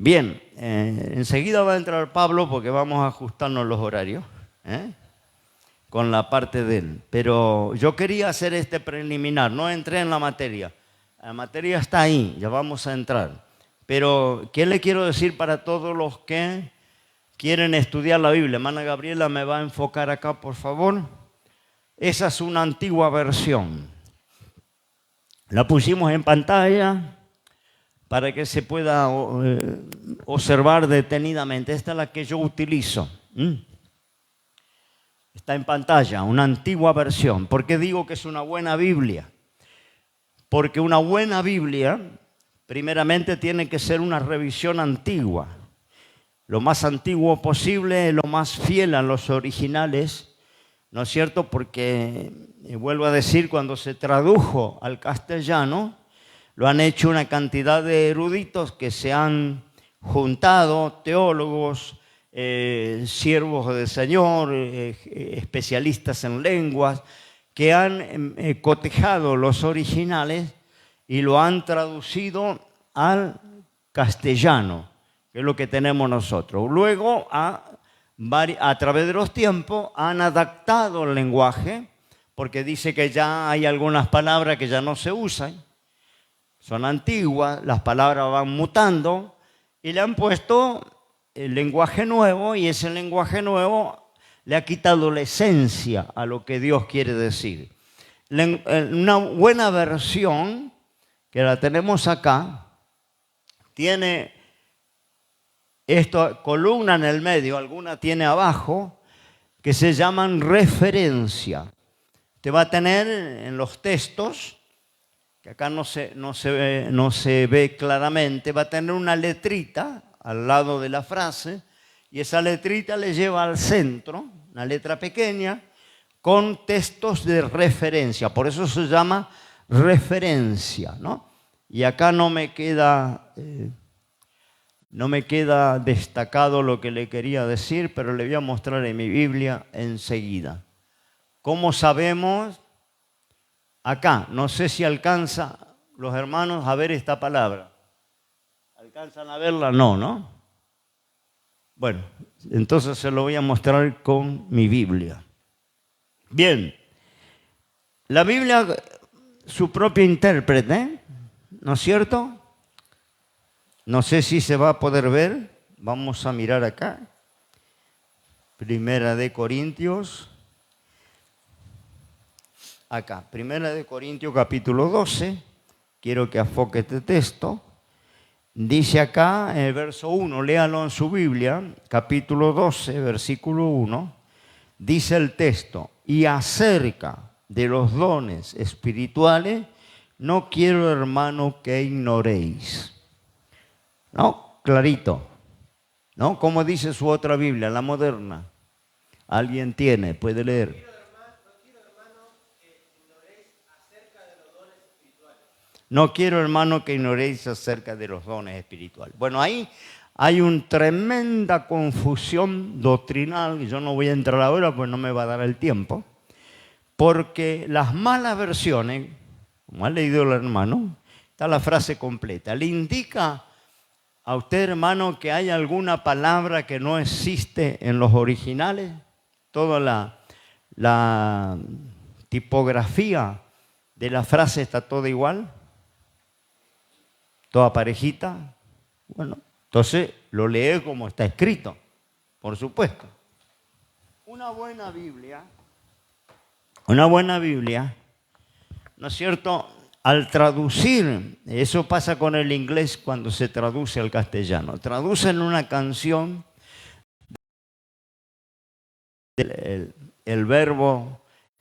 Bien, enseguida va a entrar Pablo porque vamos a ajustarnos los horarios con la parte de él. Pero yo quería hacer este preliminar, no entré en la materia. La materia está ahí, ya vamos a entrar. Pero, ¿qué le quiero decir para todos los que quieren estudiar la Biblia? Hermana Gabriela, ¿me va a enfocar acá, por favor? Esa es una antigua versión. La pusimos en pantalla para que se pueda observar detenidamente. Esta es la que yo utilizo. Está en pantalla, una antigua versión. ¿Por qué digo que es una buena Biblia? Porque una buena Biblia, primeramente, tiene que ser una revisión antigua. Lo más antiguo posible, lo más fiel a los originales, ¿no es cierto? Porque, vuelvo a decir, cuando se tradujo al castellano, lo han hecho una cantidad de eruditos que se han juntado teólogos, siervos del Señor, especialistas en lenguas, que han cotejado los originales y lo han traducido al castellano, que es lo que tenemos nosotros. Luego, a través de los tiempos, han adaptado el lenguaje, porque dice que ya hay algunas palabras que ya no se usan, son antiguas, las palabras van mutando, y le han puesto el lenguaje nuevo, y ese lenguaje nuevo le ha quitado la esencia a lo que Dios quiere decir. Una buena versión, que la tenemos acá, tiene esta columna en el medio, alguna tiene abajo, que se llaman referencia. Te va a tener en los textos, que acá no se ve claramente, va a tener una letrita al lado de la frase, y esa letrita le lleva al centro, una letra pequeña, con textos de referencia. Por eso se llama referencia, ¿no? Y acá no me queda destacado lo que le quería decir, pero le voy a mostrar en mi Biblia enseguida. ¿Cómo sabemos? Acá, no sé si alcanza los hermanos a ver esta palabra. ¿Alcanzan a verla? No, ¿no? Bueno, entonces se lo voy a mostrar con mi Biblia. Bien, la Biblia, su propio intérprete, ¿no es cierto? No sé si se va a poder ver. Vamos a mirar acá. Primera de Corintios. Acá, Primera de Corintios capítulo 12. Quiero que enfoque este texto. Dice acá en el verso 1, léalo en su Biblia, capítulo 12, versículo 1. Dice el texto: y acerca de los dones espirituales, no quiero, hermano, que ignoréis. ¿No? Clarito. ¿No? Como dice su otra Biblia, la moderna. ¿Alguien tiene? ¿Puede leer? No quiero, hermano, que ignoréis acerca de los dones espirituales. Bueno, ahí hay una tremenda confusión doctrinal, y yo no voy a entrar ahora pues no me va a dar el tiempo, porque las malas versiones, como ha leído el hermano, está la frase completa, le indica a usted, hermano, que hay alguna palabra que no existe en los originales. Toda la tipografía de la frase está toda igual, toda parejita. Bueno, entonces lo lee como está escrito, por supuesto. Una buena Biblia, ¿no es cierto? Al traducir, eso pasa con el inglés cuando se traduce al castellano. Traducen una canción, el verbo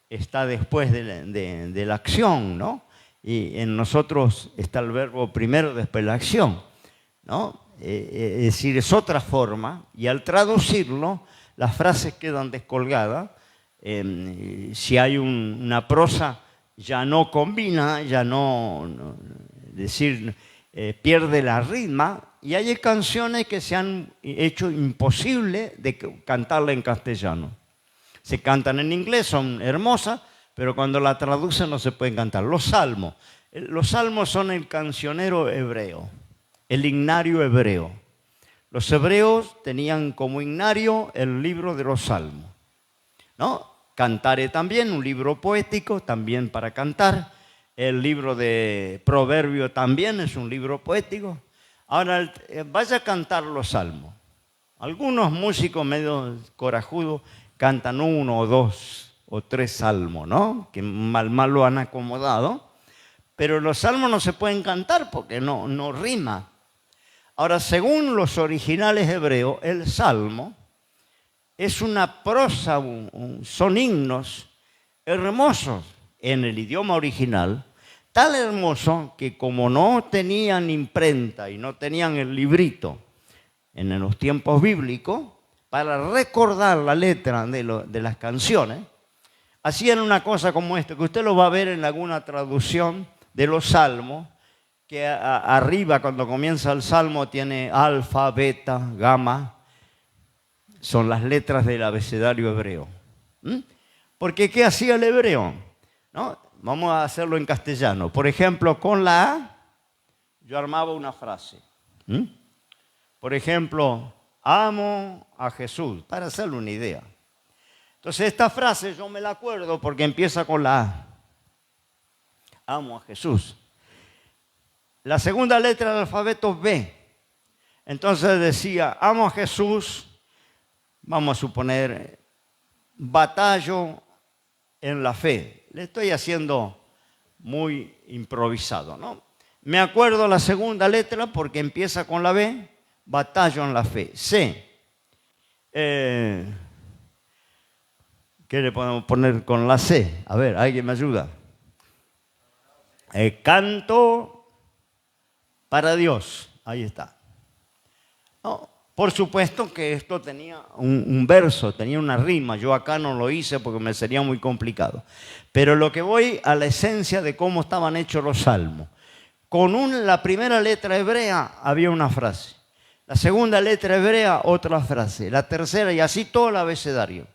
está después de la acción, ¿no? Y en nosotros está el verbo primero, después la acción, ¿no? Es decir, es otra forma, y al traducirlo, las frases quedan descolgadas. Si hay una prosa, ya no combina, ya no es decir, pierde la ritmo, y hay canciones que se han hecho imposible de cantarla en castellano. Se cantan en inglés, son hermosas, pero cuando la traducen no se pueden cantar. Los salmos son el cancionero hebreo, el himnario hebreo. Los hebreos tenían como himnario el libro de los salmos, ¿no? Cantaré también, un libro poético, también para cantar. El libro de Proverbios también es un libro poético. Ahora, vaya a cantar los salmos. Algunos músicos medio corajudos cantan 1 o 2 o 3 salmos, ¿no? Que mal lo han acomodado. Pero los salmos no se pueden cantar porque no rima. Ahora, según los originales hebreos, el salmo es una prosa, son himnos hermosos en el idioma original, tan hermosos que como no tenían imprenta y no tenían el librito en los tiempos bíblicos, para recordar la letra de las canciones, hacían una cosa como esto, que usted lo va a ver en alguna traducción de los salmos, que arriba cuando comienza el Salmo tiene alfa, beta, gamma. Son las letras del abecedario hebreo. Porque ¿qué hacía el hebreo? ¿No? Vamos a hacerlo en castellano. Por ejemplo, con la A yo armaba una frase. Por ejemplo, amo a Jesús, para hacerle una idea. Entonces esta frase yo me la acuerdo porque empieza con la A. Amo a Jesús. La segunda letra del alfabeto es B. Entonces decía, amo a Jesús, vamos a suponer, batallo en la fe. Le estoy haciendo muy improvisado, ¿no? Me acuerdo la segunda letra porque empieza con la B, batallo en la fe. C. ¿Qué le podemos poner con la C? A ver, ¿alguien me ayuda? Canto para Dios. Ahí está. No, por supuesto que esto tenía un verso, tenía una rima. Yo acá no lo hice porque me sería muy complicado. Pero lo que voy a la esencia de cómo estaban hechos los salmos. Con la primera letra hebrea había una frase. La segunda letra hebrea, otra frase. La tercera y así todo el abecedario.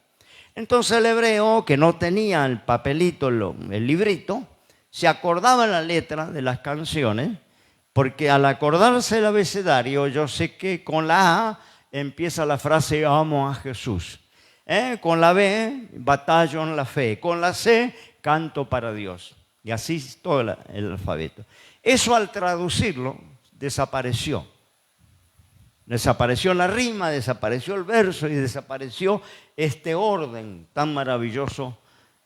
Entonces el hebreo, que no tenía el papelito, el librito, se acordaba la letra de las canciones, porque al acordarse el abecedario, yo sé que con la A empieza la frase amo a Jesús. Con la B, batallo en la fe. Con la C, canto para Dios. Y así todo el alfabeto. Eso al traducirlo, desapareció. Desapareció la rima, desapareció el verso y desapareció este orden tan maravilloso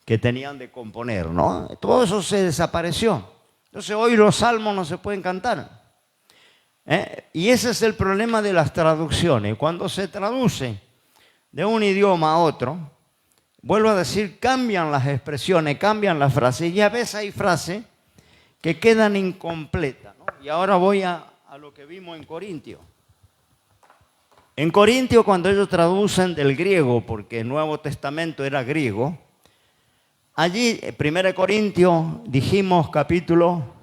que tenían de componer, ¿no? Todo eso se desapareció. Entonces hoy los salmos no se pueden cantar. Y ese es el problema de las traducciones. Cuando se traduce de un idioma a otro, vuelvo a decir, cambian las expresiones, cambian las frases. Y a veces hay frases que quedan incompletas, ¿no? Y ahora voy a lo que vimos en Corintios. En Corintios, cuando ellos traducen del griego, porque el Nuevo Testamento era griego, allí, 1 Corintios, dijimos capítulo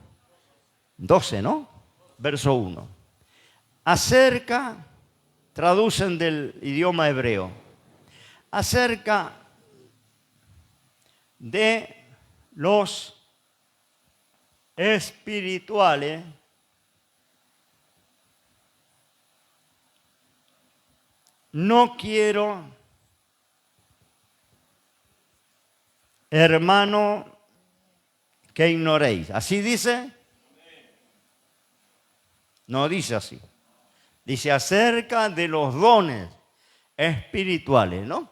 12, ¿no? Verso 1. Traducen del idioma hebreo, acerca de los espirituales no quiero, hermano, que ignoréis. ¿Así dice? No dice así. Dice acerca de los dones espirituales, ¿no?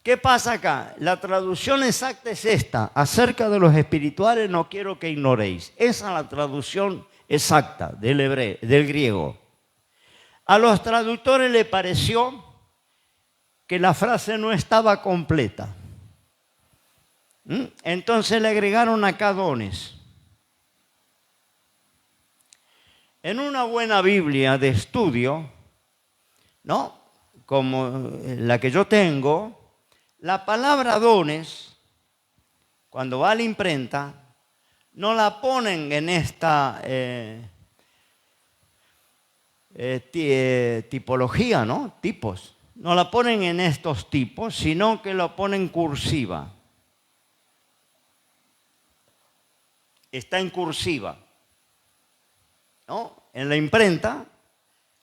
¿Qué pasa acá? La traducción exacta es esta. Acerca de los espirituales no quiero que ignoréis. Esa es la traducción exacta del griego. A los traductores les pareció que la frase no estaba completa. Entonces le agregaron acá dones. En una buena Biblia de estudio, ¿no? Como la que yo tengo, la palabra dones, cuando va a la imprenta, no la ponen en esta tipología, ¿no? Tipos. No la ponen en estos tipos, sino que la ponen cursiva. Está en cursiva, ¿no? En la imprenta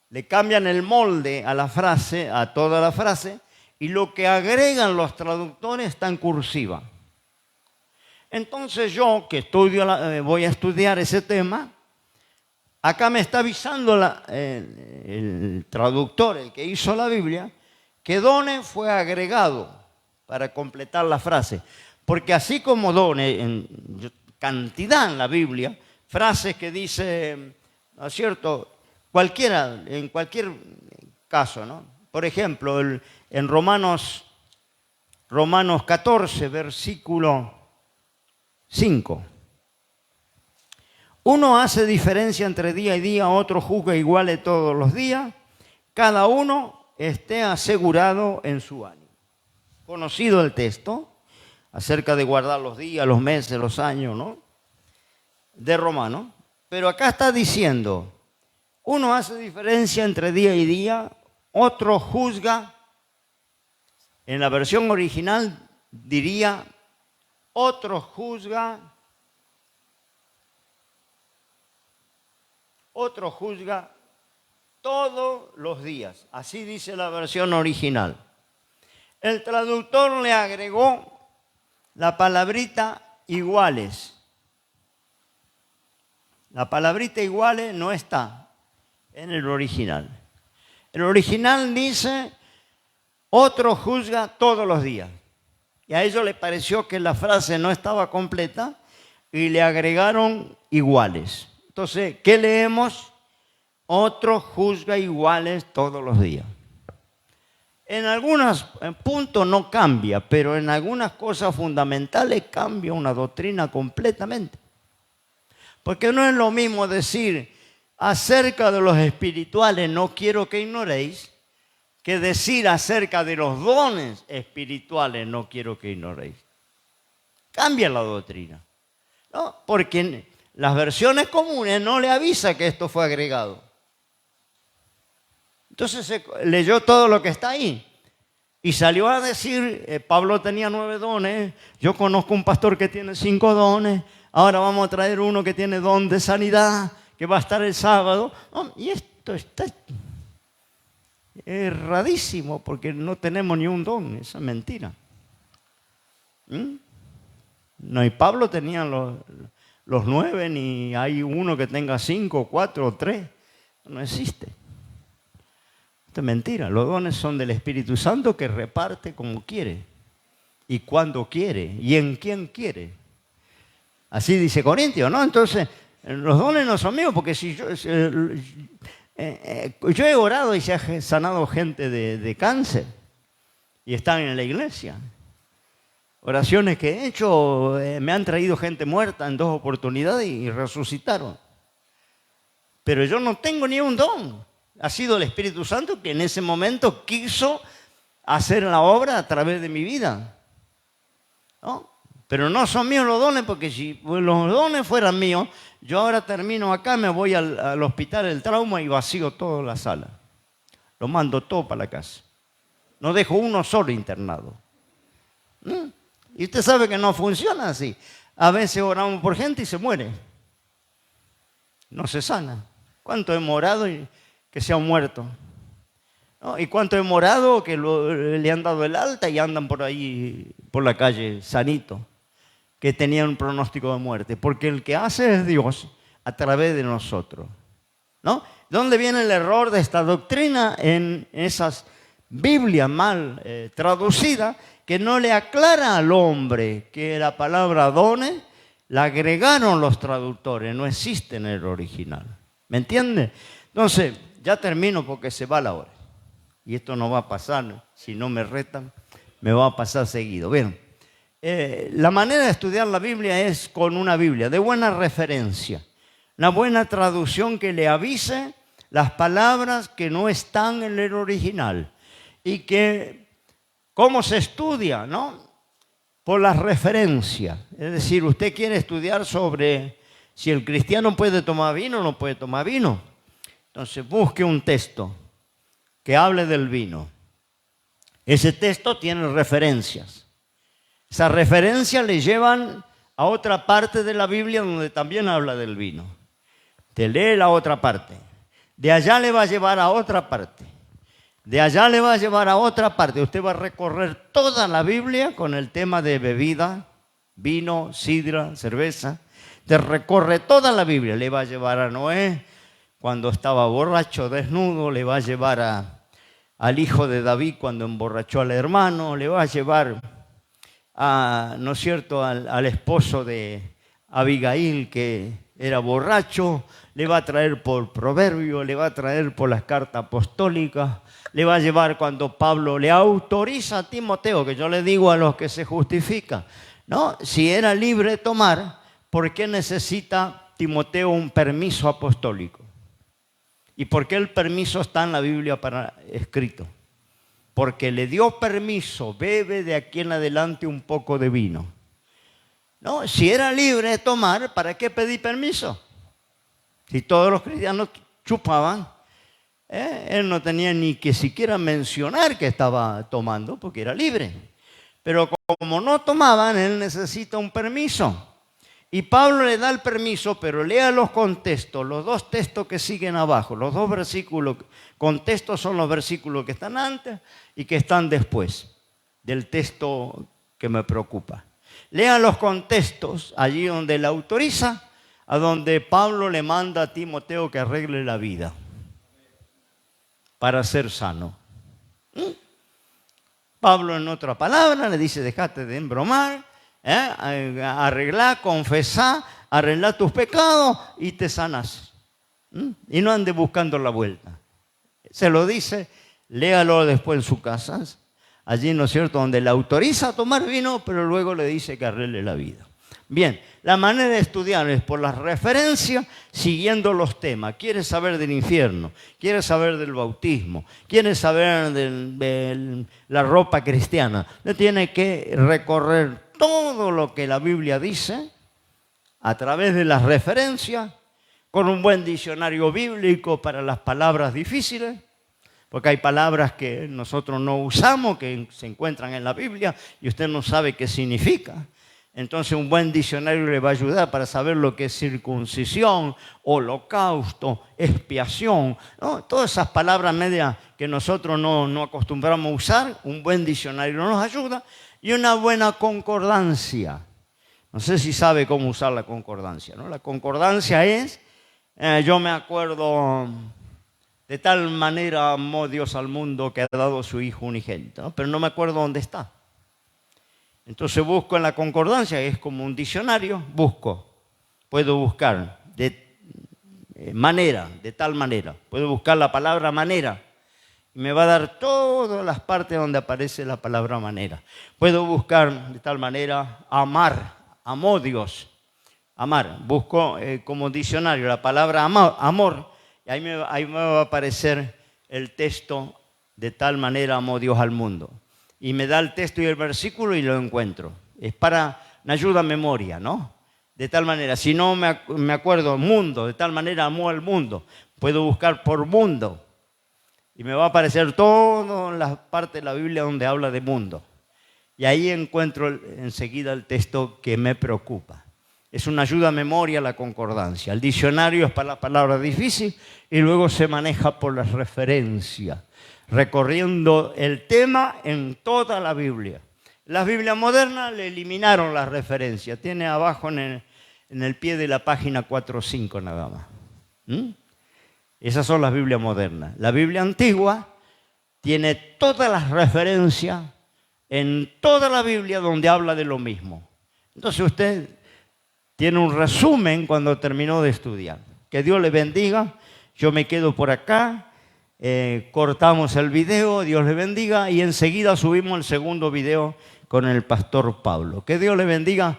le cambian el molde a la frase, a toda la frase, y lo que agregan los traductores está en cursiva. Entonces yo, que voy a estudiar ese tema, acá me está avisando el traductor, el que hizo la Biblia, que dones fue agregado para completar la frase. Porque así como dones, cantidad en la Biblia, frases que dice, ¿no es cierto? En cualquier caso, ¿no? Por ejemplo, en Romanos 14, versículo 5. Uno hace diferencia entre día y día, otro juzga iguales todos los días. Cada uno esté asegurado en su ánimo. Conocido el texto acerca de guardar los días, los meses, los años, ¿no? De Romanos. Pero acá está diciendo, uno hace diferencia entre día y día, otro juzga. En la versión original diría, otro juzga todos los días. Así dice la versión original. El traductor le agregó la palabrita iguales. La palabrita iguales no está en el original. El original dice, otro juzga todos los días. Y a ellos les pareció que la frase no estaba completa y le agregaron iguales. Entonces, ¿qué leemos? Otro juzga iguales todos los días. En algunos puntos no cambia, pero en algunas cosas fundamentales cambia una doctrina completamente. Porque no es lo mismo decir acerca de los espirituales no quiero que ignoréis, que decir acerca de los dones espirituales no quiero que ignoréis. Cambia la doctrina, ¿no? Porque las versiones comunes no le avisa que esto fue agregado. Entonces se leyó todo lo que está ahí. Y salió a decir, Pablo tenía 9 dones, yo conozco un pastor que tiene 5 dones, ahora vamos a traer uno que tiene don de sanidad, que va a estar el sábado. Y esto está erradísimo, porque no tenemos ni un don, esa es mentira. No, y Pablo tenía los 9, ni hay uno que tenga 5, 4 o 3. No existe. Esto es mentira. Los dones son del Espíritu Santo que reparte como quiere y cuando quiere y en quien quiere. Así dice Corintios, ¿no? Entonces, los dones no son míos, porque si yo he orado y se ha sanado gente de cáncer y están en la iglesia. Oraciones que he hecho, me han traído gente muerta en 2 oportunidades y resucitaron. Pero yo no tengo ni un don. Ha sido el Espíritu Santo que en ese momento quiso hacer la obra a través de mi vida, ¿no? Pero no son míos los dones, porque si los dones fueran míos, yo ahora termino acá, me voy al hospital del trauma y vacío toda la sala. Lo mando todo para la casa. No dejo uno solo internado. Y usted sabe que no funciona así. A veces oramos por gente y se muere. No se sana. ¿Cuánto hemos orado y que se han muerto? ¿No? ¿Y cuánto hemos orado que le han dado el alta y andan por ahí, por la calle, sanito? Que tenían un pronóstico de muerte. Porque el que hace es Dios a través de nosotros, ¿no? ¿Dónde viene el error de esta doctrina? En esas Biblias mal traducidas, que no le aclara al hombre que la palabra dones la agregaron los traductores, no existe en el original. ¿Me entiende? Entonces, ya termino porque se va la hora. Y esto no va a pasar, si no me retan, me va a pasar seguido. Bien, la manera de estudiar la Biblia es con una Biblia de buena referencia, una buena traducción que le avise las palabras que no están en el original. Y que, ¿cómo se estudia? ¿No? Por las referencias. Es decir, usted quiere estudiar sobre si el cristiano puede tomar vino o no puede tomar vino. Entonces busque un texto que hable del vino. Ese texto tiene referencias. Esas referencias le llevan a otra parte de la Biblia donde también habla del vino. Te lee la otra parte. De allá le va a llevar a otra parte. De allá le va a llevar a otra parte. Usted va a recorrer toda la Biblia con el tema de bebida, vino, sidra, cerveza. Te recorre toda la Biblia. Le va a llevar a Noé cuando estaba borracho, desnudo. Le va a llevar al hijo de David cuando emborrachó al hermano. Le va a llevar ¿no es cierto?, al esposo de Abigail, que era borracho. Le va a traer por Proverbio, le va a traer por las cartas apostólicas. Le va a llevar cuando Pablo le autoriza a Timoteo, que yo le digo a los que se justifican, ¿no? Si era libre de tomar, ¿por qué necesita Timoteo un permiso apostólico? ¿Y por qué el permiso está en la Biblia para escrito? Porque le dio permiso, bebe de aquí en adelante un poco de vino. ¿No? Si era libre de tomar, ¿para qué pedí permiso? Si todos los cristianos chupaban, él no tenía ni que siquiera mencionar que estaba tomando porque era libre. Pero como no tomaban, él necesita un permiso. Y Pablo le da el permiso, pero lea los contextos, los dos textos que siguen abajo, los dos versículos. Contextos son los versículos que están antes y que están después del texto que me preocupa. Lea los contextos allí donde le autoriza, a donde Pablo le manda a Timoteo que arregle la vida para ser sano. Pablo, en otra palabra, le dice: dejate de embromar, arreglá, confesá, arreglá tus pecados y te sanas. Y no ande buscando la vuelta. Se lo dice, léalo después en su casa, allí, ¿no es cierto?, donde le autoriza a tomar vino, pero luego le dice que arregle la vida. Bien, la manera de estudiar es por las referencias, siguiendo los temas. ¿Quieres saber del infierno? ¿Quieres saber del bautismo? ¿Quieres saber de la ropa cristiana? Usted tiene que recorrer todo lo que la Biblia dice a través de las referencias, con un buen diccionario bíblico para las palabras difíciles, porque hay palabras que nosotros no usamos, que se encuentran en la Biblia y usted no sabe qué significa. Entonces un buen diccionario le va a ayudar para saber lo que es circuncisión, holocausto, expiación, ¿no? Todas esas palabras medias que nosotros no acostumbramos a usar, un buen diccionario nos ayuda, y una buena concordancia. No sé si sabe cómo usar la concordancia, ¿no? La concordancia es, yo me acuerdo, de tal manera amó Dios al mundo que ha dado su Hijo unigénito, ¿no? Pero no me acuerdo dónde está. Entonces busco en la concordancia, que es como un diccionario, puedo buscar de manera, de tal manera, puedo buscar la palabra manera y me va a dar todas las partes donde aparece la palabra manera. Puedo buscar de tal manera amar, amó Dios, amar, busco como diccionario la palabra amor y ahí me va a aparecer el texto: de tal manera amó Dios al mundo. Y me da el texto y el versículo y lo encuentro. Es para una ayuda a memoria, ¿no? De tal manera, si no me acuerdo, mundo, de tal manera amó al mundo. Puedo buscar por mundo. Y me va a aparecer todas las partes de la Biblia donde habla de mundo. Y ahí encuentro enseguida el texto que me preocupa. Es una ayuda a memoria la concordancia. El diccionario es para las palabras difíciles y luego se maneja por las referencias, recorriendo el tema en toda la Biblia. Las Biblias modernas le eliminaron las referencias. Tiene abajo en el pie de la página 4 o 5 nada más. Esas son las Biblias modernas. La Biblia antigua tiene todas las referencias en toda la Biblia donde habla de lo mismo. Entonces usted tiene un resumen cuando terminó de estudiar. Que Dios le bendiga. Yo me quedo por acá. Cortamos el video, Dios le bendiga, y enseguida subimos el segundo video con el pastor Pablo. Que Dios le bendiga.